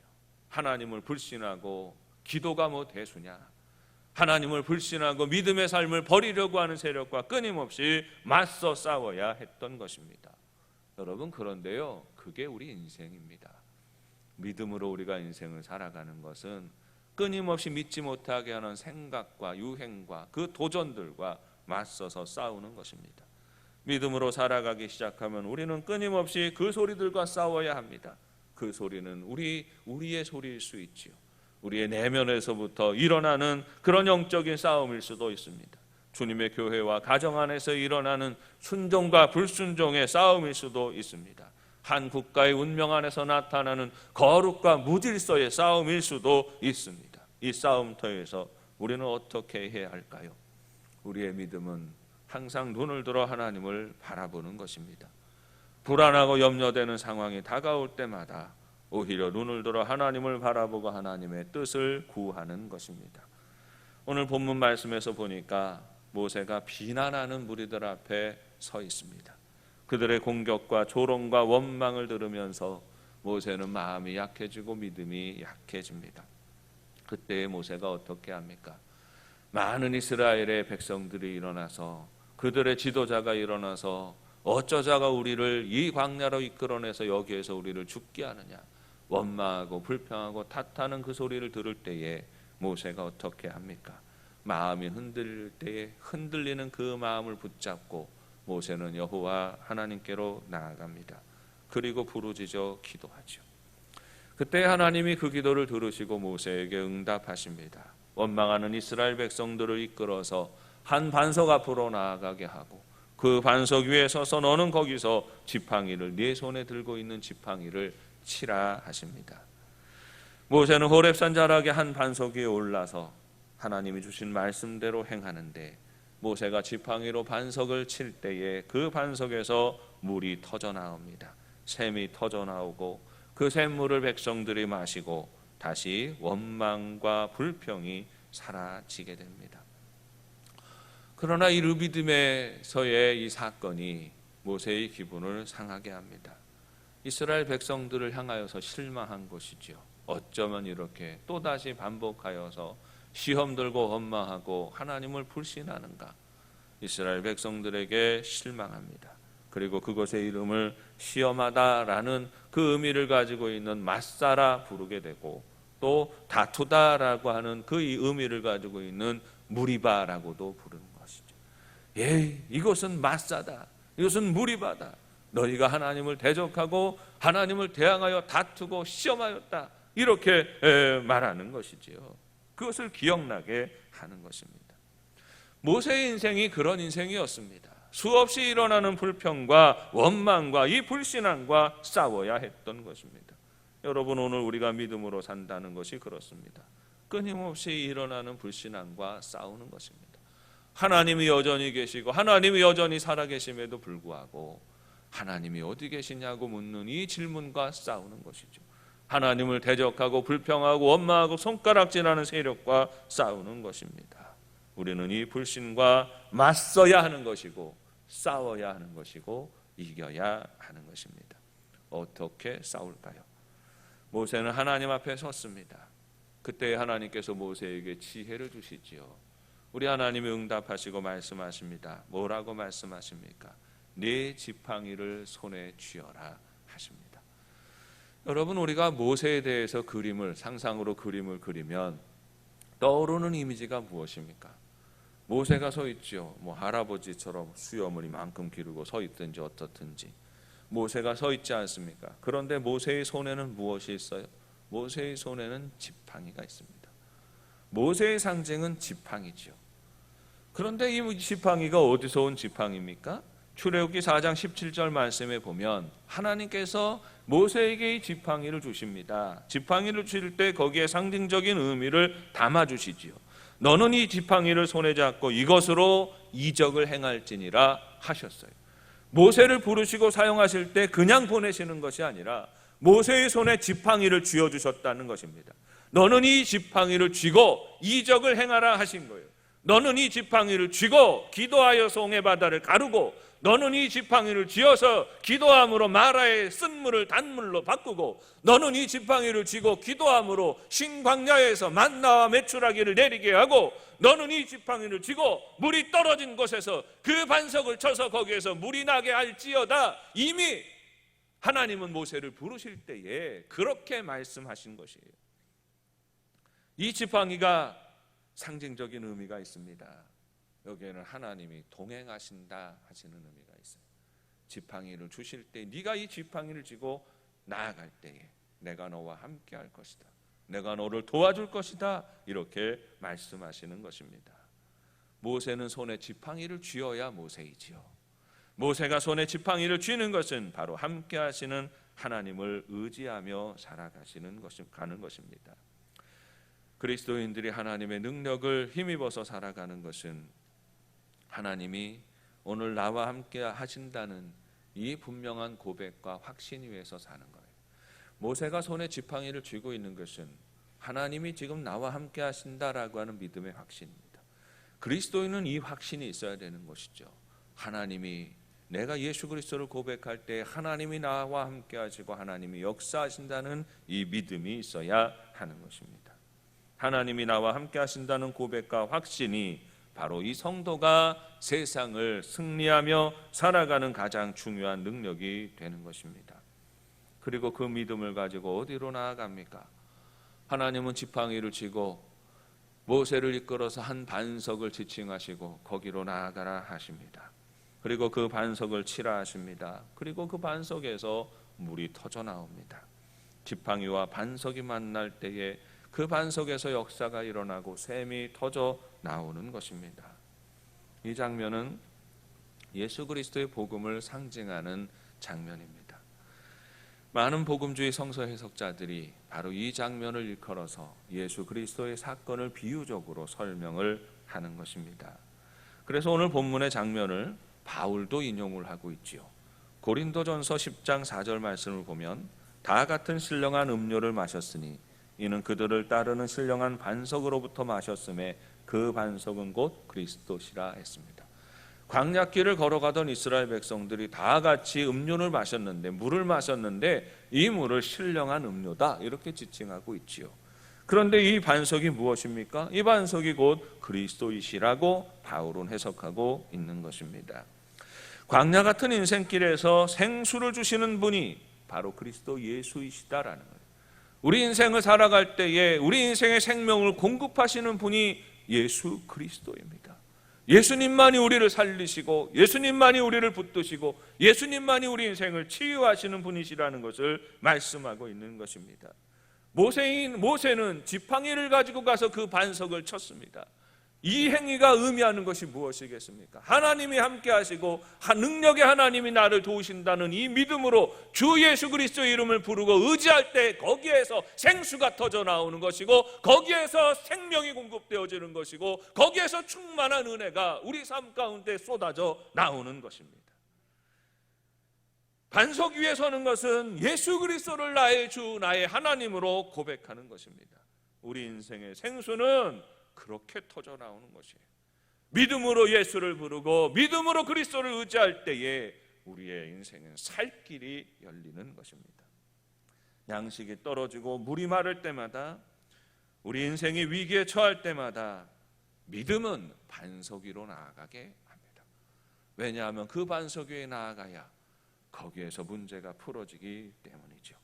하나님을 불신하고 기도가 뭐 대수냐? 하나님을 불신하고 믿음의 삶을 버리려고 하는 세력과 끊임없이 맞서 싸워야 했던 것입니다. 여러분, 그런데요, 그게 우리 인생입니다. 믿음으로 우리가 인생을 살아가는 것은 끊임없이 믿지 못하게 하는 생각과 유행과 그 도전들과 맞서서 싸우는 것입니다. 믿음으로 살아가기 시작하면 우리는 끊임없이 그 소리들과 싸워야 합니다. 그 소리는 우리의 소리일 수 있지요. 우리의 내면에서부터 일어나는 그런 영적인 싸움일 수도 있습니다. 주님의 교회와 가정 안에서 일어나는 순종과 불순종의 싸움일 수도 있습니다. 한 국가의 운명 안에서 나타나는 거룩과 무질서의 싸움일 수도 있습니다. 이 싸움터에서 우리는 어떻게 해야 할까요? 우리의 믿음은 항상 눈을 들어 하나님을 바라보는 것입니다. 불안하고 염려되는 상황이 다가올 때마다 오히려 눈을 들어 하나님을 바라보고 하나님의 뜻을 구하는 것입니다. 오늘 본문 말씀에서 보니까 모세가 비난하는 무리들 앞에 서 있습니다. 그들의 공격과 조롱과 원망을 들으면서 모세는 마음이 약해지고 믿음이 약해집니다. 그때 모세가 어떻게 합니까? 많은 이스라엘의 백성들이 일어나서 그들의 지도자가 일어나서 어쩌자가 우리를 이 광야로 이끌어내서 여기에서 우리를 죽게 하느냐, 원망하고 불평하고 탓하는 그 소리를 들을 때에 모세가 어떻게 합니까? 마음이 흔들릴 때에 흔들리는 그 마음을 붙잡고 모세는 여호와 하나님께로 나아갑니다. 그리고 부르짖어 기도하죠. 그때 하나님이 그 기도를 들으시고 모세에게 응답하십니다. 원망하는 이스라엘 백성들을 이끌어서 한 반석 앞으로 나아가게 하고 그 반석 위에 서서 너는 거기서 지팡이를 네 손에 들고 있는 지팡이를 치라 하십니다. 모세는 호렙산 자락의 한 반석 위에 올라서 하나님이 주신 말씀대로 행하는데 모세가 지팡이로 반석을 칠 때에 그 반석에서 물이 터져 나옵니다. 샘이 터져 나오고 그 샘물을 백성들이 마시고 다시 원망과 불평이 사라지게 됩니다. 그러나 이 르비딤에서의 이 사건이 모세의 기분을 상하게 합니다. 이스라엘 백성들을 향하여서 실망한 것이지요. 어쩌면 이렇게 또다시 반복하여서 시험 들고 원망하고 하나님을 불신하는가. 이스라엘 백성들에게 실망합니다. 그리고 그것의 이름을 시험하다라는 그 의미를 가지고 있는 맞사라 부르게 되고 또 다투다라고 하는 그 의미를 가지고 있는 무리바라고도 부르는 것이죠. 이것은 맞사다. 이것은 무리바다. 너희가 하나님을 대적하고 하나님을 대항하여 다투고 시험하였다. 이렇게 말하는 것이지요. 그것을 기억나게 하는 것입니다. 모세의 인생이 그런 인생이었습니다. 수없이 일어나는 불평과 원망과 이 불신앙과 싸워야 했던 것입니다. 여러분, 오늘 우리가 믿음으로 산다는 것이 그렇습니다. 끊임없이 일어나는 불신앙과 싸우는 것입니다. 하나님이 여전히 계시고 하나님이 여전히 살아계심에도 불구하고 하나님이 어디 계시냐고 묻는 이 질문과 싸우는 것이죠. 하나님을 대적하고 불평하고 원망하고 손가락질하는 세력과 싸우는 것입니다. 우리는 이 불신과 맞서야 하는 것이고 싸워야 하는 것이고 이겨야 하는 것입니다. 어떻게 싸울까요? 모세는 하나님 앞에 섰습니다. 그때 하나님께서 모세에게 지혜를 주시지요. 우리 하나님이 응답하시고 말씀하십니다. 뭐라고 말씀하십니까? 네 지팡이를 손에 쥐어라 하십니다. 여러분, 우리가 모세에 대해서 상상으로 그림을 그리면 떠오르는 이미지가 무엇입니까? 모세가 서 있죠. 할아버지처럼 수염을 이만큼 기르고 서 있든지 어떻든지 모세가 서 있지 않습니까? 그런데 모세의 손에는 무엇이 있어요? 모세의 손에는 지팡이가 있습니다. 모세의 상징은 지팡이죠. 그런데 이 지팡이가 어디서 온 지팡이입니까? 출애굽기 4장 17절 말씀에 보면 하나님께서 모세에게 이 지팡이를 주십니다. 지팡이를 주실 때 거기에 상징적인 의미를 담아주시지요. 너는 이 지팡이를 손에 잡고 이것으로 이적을 행할지니라 하셨어요. 모세를 부르시고 사용하실 때 그냥 보내시는 것이 아니라 모세의 손에 지팡이를 쥐어주셨다는 것입니다. 너는 이 지팡이를 쥐고 이적을 행하라 하신 거예요. 너는 이 지팡이를 쥐고 기도하여 송해 바다를 가르고 너는 이 지팡이를 쥐어서 기도함으로 마라의 쓴물을 단물로 바꾸고 너는 이 지팡이를 쥐고 기도함으로 신광야에서 만나와 메추라기를 내리게 하고 너는 이 지팡이를 쥐고 물이 떨어진 곳에서 그 반석을 쳐서 거기에서 물이 나게 할지어다. 이미 하나님은 모세를 부르실 때에 그렇게 말씀하신 것이에요. 이 지팡이가 상징적인 의미가 있습니다. 여기에는 하나님이 동행하신다 하시는 의미가 있어요. 지팡이를 주실 때 네가 이 지팡이를 쥐고 나아갈 때에 내가 너와 함께 할 것이다. 내가 너를 도와줄 것이다. 이렇게 말씀하시는 것입니다. 모세는 손에 지팡이를 쥐어야 모세이지요. 모세가 손에 지팡이를 쥐는 것은 바로 함께 하시는 하나님을 의지하며 살아가는 것입니다. 그리스도인들이 하나님의 능력을 힘입어서 살아가는 것은 하나님이 오늘 나와 함께 하신다는 이 분명한 고백과 확신 위에서 사는 거예요. 모세가 손에 지팡이를 쥐고 있는 것은 하나님이 지금 나와 함께 하신다라고 하는 믿음의 확신입니다. 그리스도인은 이 확신이 있어야 되는 것이죠. 하나님이 내가 예수 그리스도를 고백할 때 하나님이 나와 함께 하시고 하나님이 역사하신다는 이 믿음이 있어야 하는 것입니다. 하나님이 나와 함께 하신다는 고백과 확신이 바로 이 성도가 세상을 승리하며 살아가는 가장 중요한 능력이 되는 것입니다. 그리고 그 믿음을 가지고 어디로 나아갑니까? 하나님은 지팡이를 쥐고 모세를 이끌어서 한 반석을 지칭하시고 거기로 나아가라 하십니다. 그리고 그 반석을 치라 하십니다. 그리고 그 반석에서 물이 터져 나옵니다. 지팡이와 반석이 만날 때에 그 반석에서 역사가 일어나고 샘이 터져 나오는 것입니다. 이 장면은 예수 그리스도의 복음을 상징하는 장면입니다. 많은 복음주의 성서 해석자들이 바로 이 장면을 일컬어서 예수 그리스도의 사건을 비유적으로 설명을 하는 것입니다. 그래서 오늘 본문의 장면을 바울도 인용을 하고 있지요. 고린도전서 10장 4절 말씀을 보면 다 같은 신령한 음료를 마셨으니 이는 그들을 따르는 신령한 반석으로부터 마셨음에 그 반석은 곧 그리스도시라 했습니다. 광야길을 걸어가던 이스라엘 백성들이 다 같이 음료를 마셨는데, 물을 마셨는데 이 물을 신령한 음료다 이렇게 지칭하고 있지요. 그런데 이 반석이 무엇입니까? 이 반석이 곧 그리스도이시라고 바울은 해석하고 있는 것입니다. 광야 같은 인생길에서 생수를 주시는 분이 바로 그리스도 예수이시다라는 거예요. 우리 인생을 살아갈 때에 우리 인생의 생명을 공급하시는 분이 예수 그리스도입니다. 예수님만이 우리를 살리시고 예수님만이 우리를 붙드시고 예수님만이 우리 인생을 치유하시는 분이시라는 것을 말씀하고 있는 것입니다. 모세는 지팡이를 가지고 가서 그 반석을 쳤습니다. 이 행위가 의미하는 것이 무엇이겠습니까? 하나님이 함께 하시고 능력의 하나님이 나를 도우신다는 이 믿음으로 주 예수 그리스도의 이름을 부르고 의지할 때 거기에서 생수가 터져 나오는 것이고 거기에서 생명이 공급되어지는 것이고 거기에서 충만한 은혜가 우리 삶 가운데 쏟아져 나오는 것입니다. 반석 위에 서는 것은 예수 그리스도를 나의 주 나의 하나님으로 고백하는 것입니다. 우리 인생의 생수는 그렇게 터져 나오는 것이에요. 믿음으로 예수를 부르고 믿음으로 그리스도를 의지할 때에 우리의 인생은 살 길이 열리는 것입니다. 양식이 떨어지고 물이 마를 때마다, 우리 인생이 위기에 처할 때마다 믿음은 반석 위로 나아가게 합니다. 왜냐하면 그 반석 위에 나아가야 거기에서 문제가 풀어지기 때문이죠.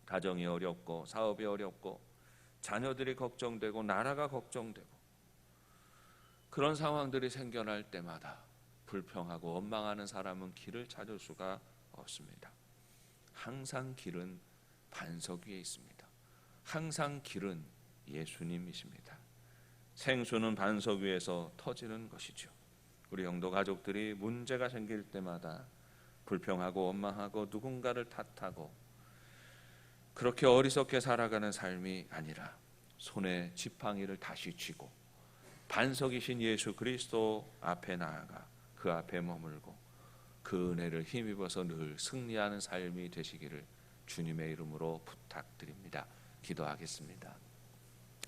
가정이 어렵고 사업이 어렵고 자녀들이 걱정되고 나라가 걱정되고 그런 상황들이 생겨날 때마다 불평하고 원망하는 사람은 길을 찾을 수가 없습니다. 항상 길은 반석 위에 있습니다. 항상 길은 예수님이십니다. 생수는 반석 위에서 터지는 것이죠. 우리 영도 가족들이 문제가 생길 때마다 불평하고 원망하고 누군가를 탓하고 그렇게 어리석게 살아가는 삶이 아니라 손에 지팡이를 다시 쥐고 반석이신 예수 그리스도 앞에 나아가 그 앞에 머물고 그 은혜를 힘입어서 늘 승리하는 삶이 되시기를 주님의 이름으로 부탁드립니다. 기도하겠습니다.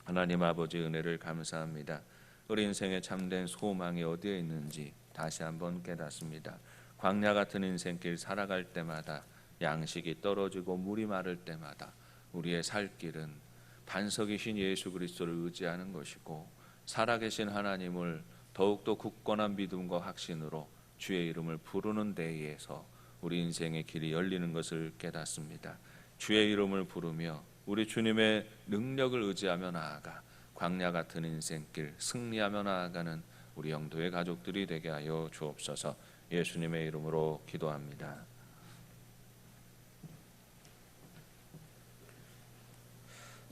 하나님 아버지 은혜를 감사합니다. 우리 인생의 참된 소망이 어디에 있는지 다시 한번 깨닫습니다. 광야 같은 인생길 살아갈 때마다 양식이 떨어지고 물이 마를 때마다 우리의 살 길은 반석이신 예수 그리스도를 의지하는 것이고 살아계신 하나님을 더욱더 굳건한 믿음과 확신으로 주의 이름을 부르는 데에서 우리 인생의 길이 열리는 것을 깨닫습니다. 주의 이름을 부르며 우리 주님의 능력을 의지하며 나아가 광야 같은 인생길 승리하며 나아가는 우리 영도의 가족들이 되게 하여 주옵소서. 예수님의 이름으로 기도합니다.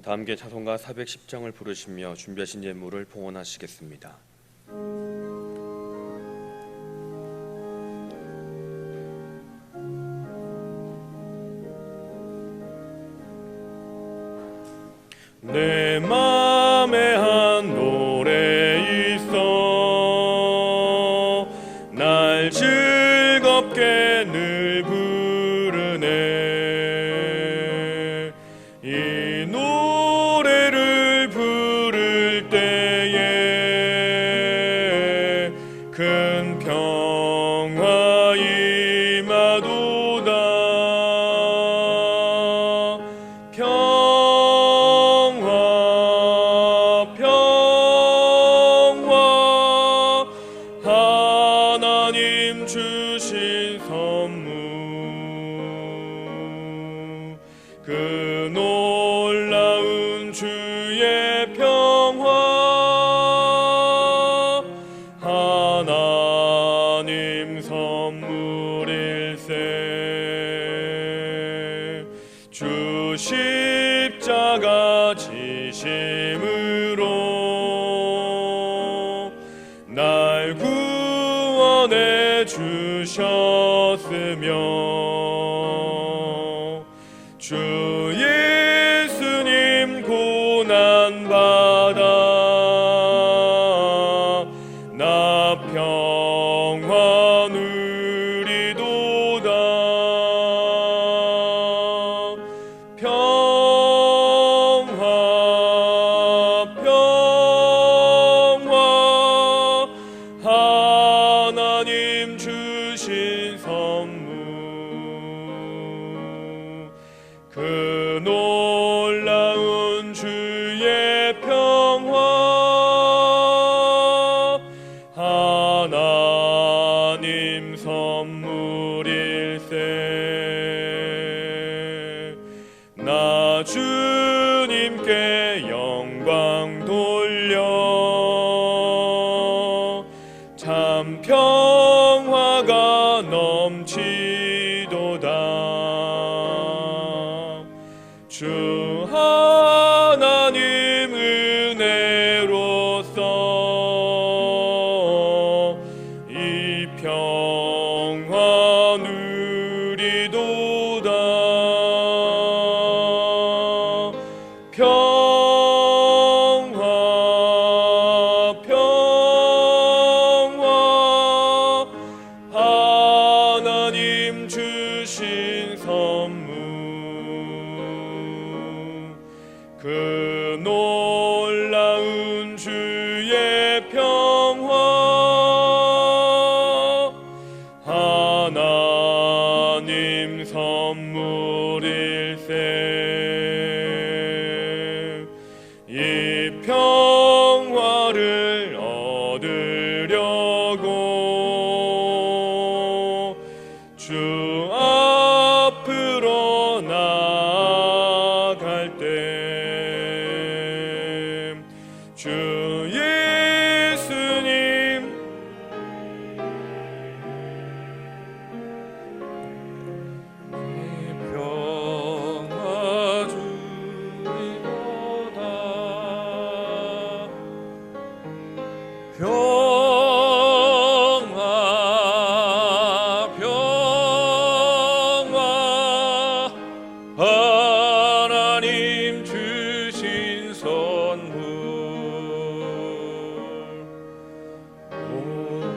다 함께 찬송가 410장을 부르시며 준비하신 예물을 봉헌하시겠습니다. 내 맘에 한 노래 있어 날 즐겁게 늘 부르네. 이 노래를 부를 때에 큰 평화 임하도다. 하나님 주신 선물 그 놀라운 주의 평화 하나님 선물일세. 주 십자가 지심으로 날 구원해 주셨으며 주 예수님 고난받아 나 평화 누리도다. 평화 평화 하나님 주신 선물 그 놀라운 주의 평화 하나님 선물일세. 나 주님께 영광 돌려 참 평화가 넘치도다. 주 하나님 은혜로써 이 평화 누리도다. 평화 평화 하나님 주신 선물 그 놀라운 주의 평화 하나님 선물일세. 이 평화를 얻으려고 주 앞으로 나아갈 때 주 예수님 평화 주리로다. 평화 평화 하나님 주신 선물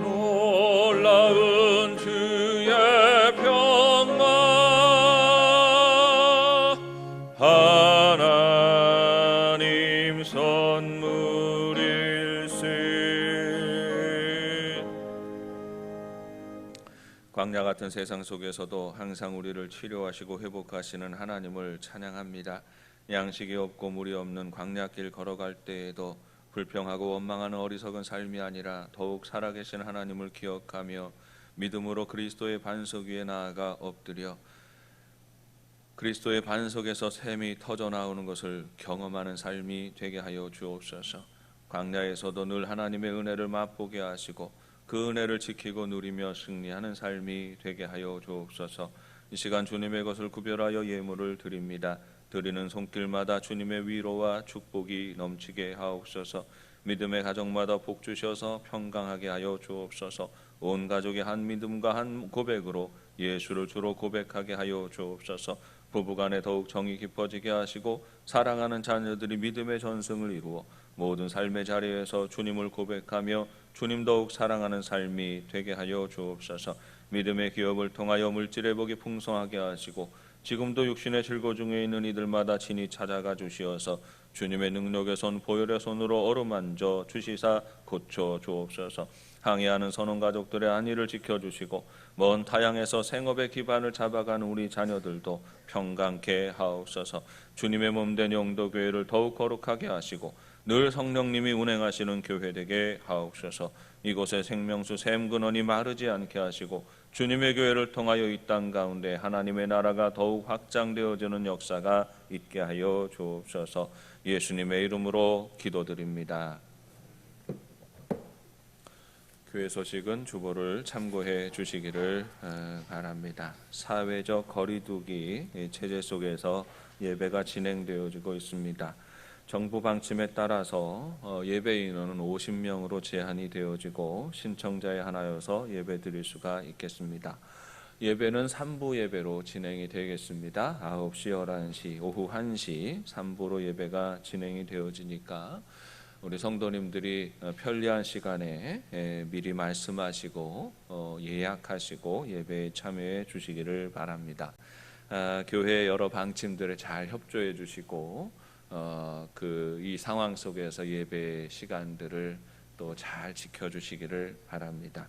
놀라운 주의 평화 하나님 선물일세. 광야 같은 세상 속에서도 항상 우리를 치료하시고 회복하시는 하나님을 찬양합니다. 양식이 없고 물이 없는 광야길 걸어갈 때에도 불평하고 원망하는 어리석은 삶이 아니라 더욱 살아계신 하나님을 기억하며 믿음으로 그리스도의 반석 위에 나아가 엎드려 그리스도의 반석에서 샘이 터져 나오는 것을 경험하는 삶이 되게 하여 주옵소서. 광야에서도 늘 하나님의 은혜를 맛보게 하시고 그 은혜를 지키고 누리며 승리하는 삶이 되게 하여 주옵소서. 이 시간 주님의 것을 구별하여 예물을 드립니다. 드리는 손길마다 주님의 위로와 축복이 넘치게 하옵소서. 믿음의 가정마다 복 주셔서 평강하게 하여 주옵소서. 온 가족이 한 믿음과 한 고백으로 예수를 주로 고백하게 하여 주옵소서. 부부간에 더욱 정이 깊어지게 하시고 사랑하는 자녀들이 믿음의 전승을 이루어 모든 삶의 자리에서 주님을 고백하며 주님 더욱 사랑하는 삶이 되게 하여 주옵소서. 믿음의 기업을 통하여 물질의 복이 풍성하게 하시고 지금도 육신의 질고 중에 있는 이들마다 친히 찾아가 주시어서 주님의 능력의 손 보혈의 손으로 어루만져 주시사 고쳐 주옵소서. 항해하는 선원 가족들의 안위를 지켜주시고 먼 타향에서 생업의 기반을 잡아가는 우리 자녀들도 평강케 하옵소서. 주님의 몸된 영도교회를 더욱 거룩하게 하시고 늘 성령님이 운행하시는 교회 되게 하옵소서. 이곳에 생명수 샘 근원이 마르지 않게 하시고 주님의 교회를 통하여 이 땅 가운데 하나님의 나라가 더욱 확장되어지는 역사가 있게 하여 주옵소서. 예수님의 이름으로 기도드립니다. 교회 소식은 주보를 참고해 주시기를 바랍니다. 사회적 거리두기 체제 속에서 예배가 진행되어지고 있습니다. 정부 방침에 따라서 예배 인원은 50명으로 제한이 되어지고 신청자에 한하여서 예배 드릴 수가 있겠습니다. 예배는 3부 예배로 진행이 되겠습니다. 9시, 11시, 오후 1시 3부로 예배가 진행이 되어지니까 우리 성도님들이 편리한 시간에 미리 말씀하시고 예약하시고 예배에 참여해 주시기를 바랍니다. 교회 여러 방침들에 잘 협조해 주시고 이 상황 속에서 예배 시간들을 또 잘 지켜주시기를 바랍니다.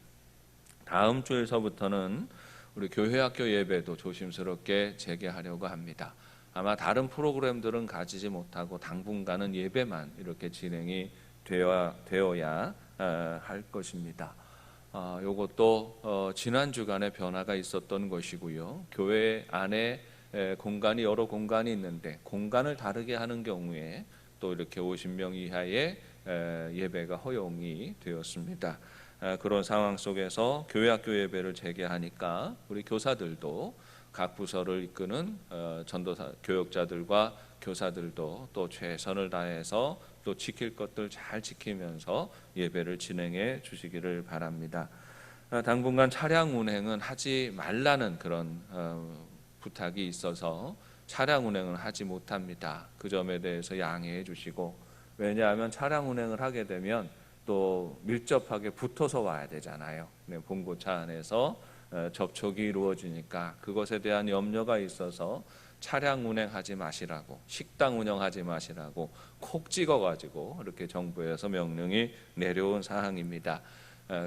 다음 주에서부터는 우리 교회학교 예배도 조심스럽게 재개하려고 합니다. 아마 다른 프로그램들은 가지지 못하고 당분간은 예배만 이렇게 진행이 되어야 할 것입니다. 이것도 지난 주간에 변화가 있었던 것이고요. 교회 안에 공간이 여러 공간이 있는데 공간을 다르게 하는 경우에 또 이렇게 50명 이하의 예배가 허용이 되었습니다. 그런 상황 속에서 교회학교 예배를 재개하니까 우리 교사들도 각 부서를 이끄는 전도사 교역자들과 교사들도 또 최선을 다해서 또 지킬 것들 잘 지키면서 예배를 진행해 주시기를 바랍니다. 당분간 차량 운행은 하지 말라는 그런 부탁이 있어서 차량 운행은 하지 못합니다. 그 점에 대해서 양해해 주시고, 왜냐하면 차량 운행을 하게 되면 또 밀접하게 붙어서 와야 되잖아요. 봉고차 안에서 접촉이 이루어지니까 그것에 대한 염려가 있어서 차량 운행하지 마시라고, 식당 운영하지 마시라고 콕 찍어가지고 이렇게 정부에서 명령이 내려온 사항입니다.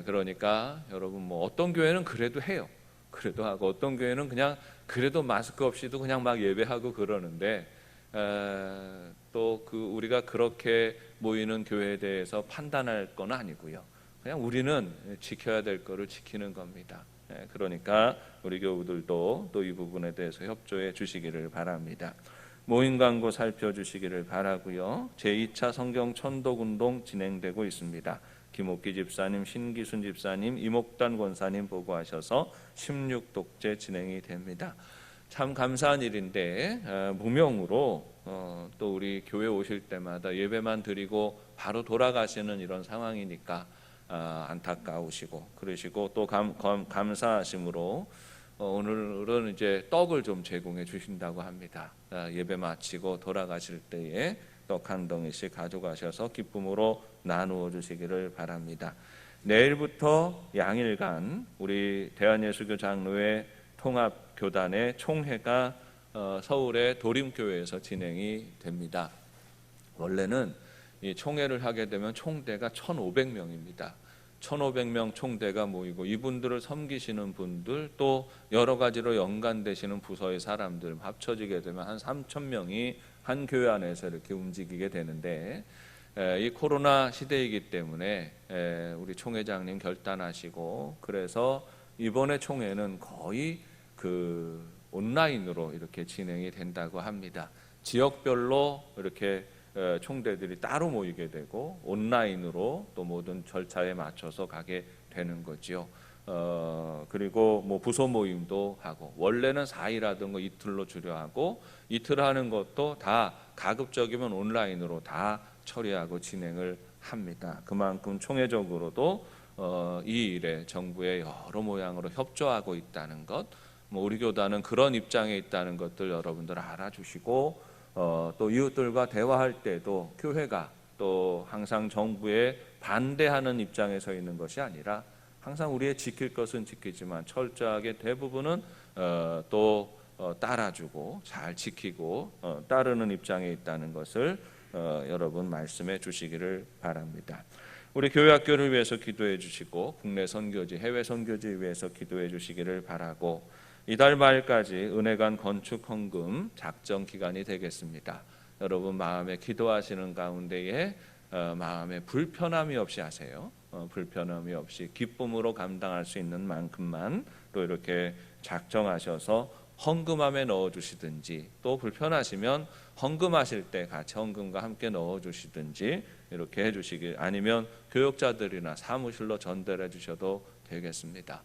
그러니까 여러분 어떤 교회는 그래도 해요. 그래도 하고 어떤 교회는 그냥 그래도 마스크 없이도 그냥 막 예배하고 그러는데 또 우리가 그렇게 모이는 교회에 대해서 판단할 건 아니고요. 그냥 우리는 지켜야 될 거를 지키는 겁니다. 그러니까 우리 교우들도 또 이 부분에 대해서 협조해 주시기를 바랍니다. 모임 광고 살펴주시기를 바라고요. 제2차 성경 천독 운동 진행되고 있습니다. 김옥기 집사님, 신기순 집사님, 이목단 권사님 보고하셔서 16독재 진행이 됩니다. 참 감사한 일인데 무명으로 또 우리 교회 오실 때마다 예배만 드리고 바로 돌아가시는 이런 상황이니까 안타까우시고 그러시고 또 감사하심으로 오늘은 이제 떡을 좀 제공해 주신다고 합니다. 예배 마치고 돌아가실 때에 떡 한 덩이씩 가져가셔서 기쁨으로 나누어 주시기를 바랍니다. 내일부터 양일간 우리 대한예수교 장로회 통합교단의 총회가 서울의 도림교회에서 진행이 됩니다. 원래는 이 총회를 하게 되면 총대가 1,500명입니다. 1,500명 총대가 모이고 이분들을 섬기시는 분들 또 여러 가지로 연관되시는 부서의 사람들 합쳐지게 되면 한 3,000명이 한 교회 안에서 이렇게 움직이게 되는데 이 코로나 시대이기 때문에 우리 총회장님 결단하시고 그래서 이번에 총회는 거의 온라인으로 이렇게 진행이 된다고 합니다. 지역별로 이렇게 총대들이 따로 모이게 되고 온라인으로 또 모든 절차에 맞춰서 가게 되는 거죠. 그리고 부서 모임도 하고 원래는 4일 하던 거 이틀로 줄여하고 이틀 하는 것도 다 가급적이면 온라인으로 다 처리하고 진행을 합니다. 그만큼 총회적으로도 이 일에 정부의 여러 모양으로 협조하고 있다는 것, 우리 교단은 그런 입장에 있다는 것들 여러분들 알아주시고 또 이웃들과 대화할 때도 교회가 또 항상 정부에 반대하는 입장에 서 있는 것이 아니라 항상 우리의 지킬 것은 지키지만 철저하게 대부분은 또 따라주고 잘 지키고 따르는 입장에 있다는 것을 여러분 말씀해 주시기를 바랍니다. 우리 교회학교를 위해서 기도해 주시고 국내 선교지, 해외 선교지 위해서 기도해 주시기를 바라고 이달 말까지 은혜관 건축 헌금 작정 기간이 되겠습니다. 여러분 마음에 기도하시는 가운데에 마음에 불편함이 없이 하세요. 불편함이 없이 기쁨으로 감당할 수 있는 만큼만 또 이렇게 작정하셔서 헌금함에 넣어주시든지 또 불편하시면 헌금하실 때 같이 헌금과 함께 넣어주시든지 이렇게 해주시기 아니면 교역자들이나 사무실로 전달해 주셔도 되겠습니다.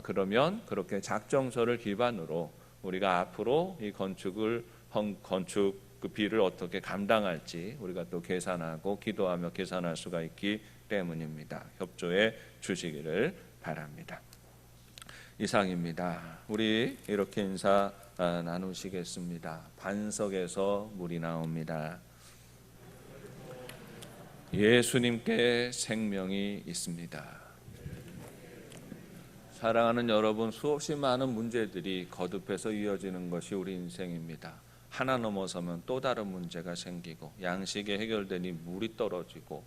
그러면 그렇게 작정서를 기반으로 우리가 앞으로 이 건축 그 비를 어떻게 감당할지 우리가 또 계산하고 기도하며 계산할 수가 있기 때문입니다. 협조해 주시기를 바랍니다. 이상입니다. 우리 이렇게 인사 나누시겠습니다. 반석에서 물이 나옵니다. 예수님께 생명이 있습니다. 사랑하는 여러분, 수없이 많은 문제들이 거듭해서 이어지는 것이 우리 인생입니다. 하나 넘어서면 또 다른 문제가 생기고, 양식이 해결되니 물이 떨어지고,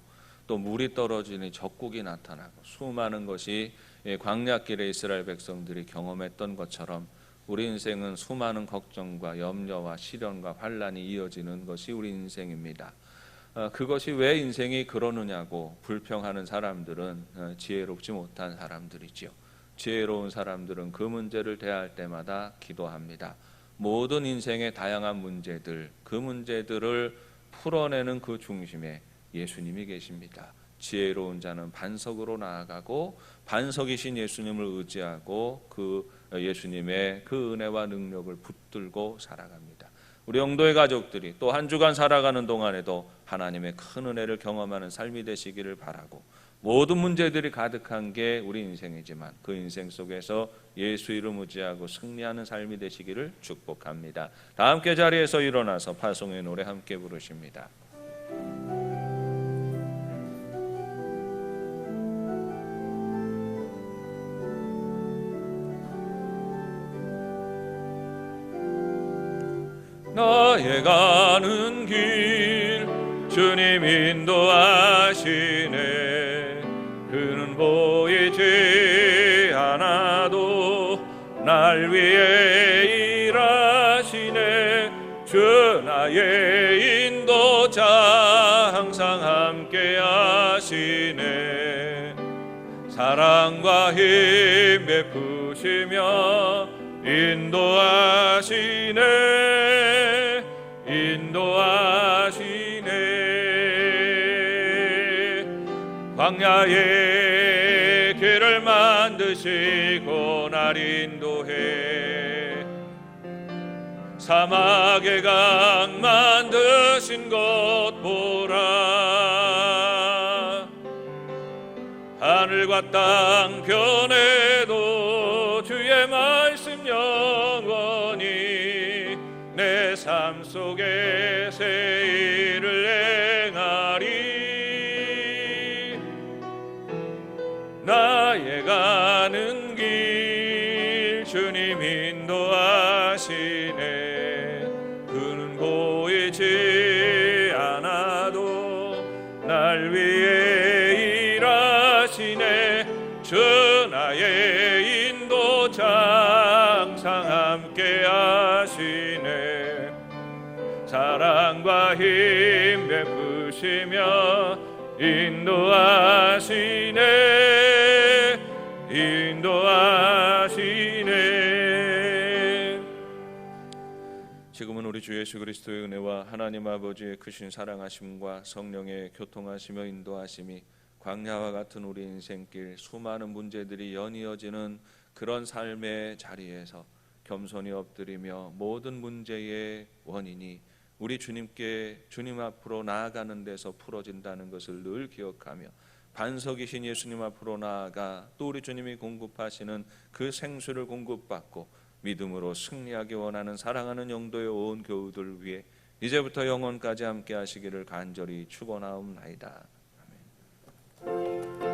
또 물이 떨어지니 적국이 나타나고, 수많은 것이 광야길의 이스라엘 백성들이 경험했던 것처럼 우리 인생은 수많은 걱정과 염려와 시련과 환난이 이어지는 것이 우리 인생입니다. 그것이 왜 인생이 그러느냐고 불평하는 사람들은 지혜롭지 못한 사람들이지요. 지혜로운 사람들은 그 문제를 대할 때마다 기도합니다. 모든 인생의 다양한 문제들, 그 문제들을 풀어내는 그 중심에 예수님이 계십니다. 지혜로운 자는 반석으로 나아가고 반석이신 예수님을 의지하고 그 예수님의 그 은혜와 능력을 붙들고 살아갑니다. 우리 영도의 가족들이 또 한 주간 살아가는 동안에도 하나님의 큰 은혜를 경험하는 삶이 되시기를 바라고, 모든 문제들이 가득한 게 우리 인생이지만 그 인생 속에서 예수 이름 의지하고 승리하는 삶이 되시기를 축복합니다. 다 함께 자리에서 일어나서 파송의 노래 함께 부르십니다. 나의 가는 길 주님 인도하시네. 그는 보이지 않아도 날 위해 일하시네. 주 나의 인도자 항상 함께 하시네. 사랑과 힘 베푸시며 인도하시네. 광야의 길을 만드시고 날 인도해. 사막의 강 만드신 곳 보라. 하늘과 땅 변해도 주의 말씀 영원히 내 삶 속에 새 일을 행하리. 나의 가는 길 주님 인도하시네. 그는 보이지 않아도 날 위해 일하시네. 주 나의 인도자 항상 함께 하시네. 사랑과 힘 베푸시며 인도하시네. 지금은 우리 주 예수 그리스도의 은혜와 하나님 아버지의 크신 사랑하심과 성령의 교통하시며 인도하심이 광야와 같은 우리 인생길 수많은 문제들이 연이어지는 그런 삶의 자리에서 겸손히 엎드리며 모든 문제의 원인이 우리 주님께, 주님 앞으로 나아가는 데서 풀어진다는 것을 늘 기억하며 반석이신 예수님 앞으로 나아가 또 우리 주님이 공급하시는 그 생수를 공급받고 믿음으로 승리하기 원하는 사랑하는 영도의 온 교우들 위해 이제부터 영원까지 함께 하시기를 간절히 축원하옵나이다. 아멘.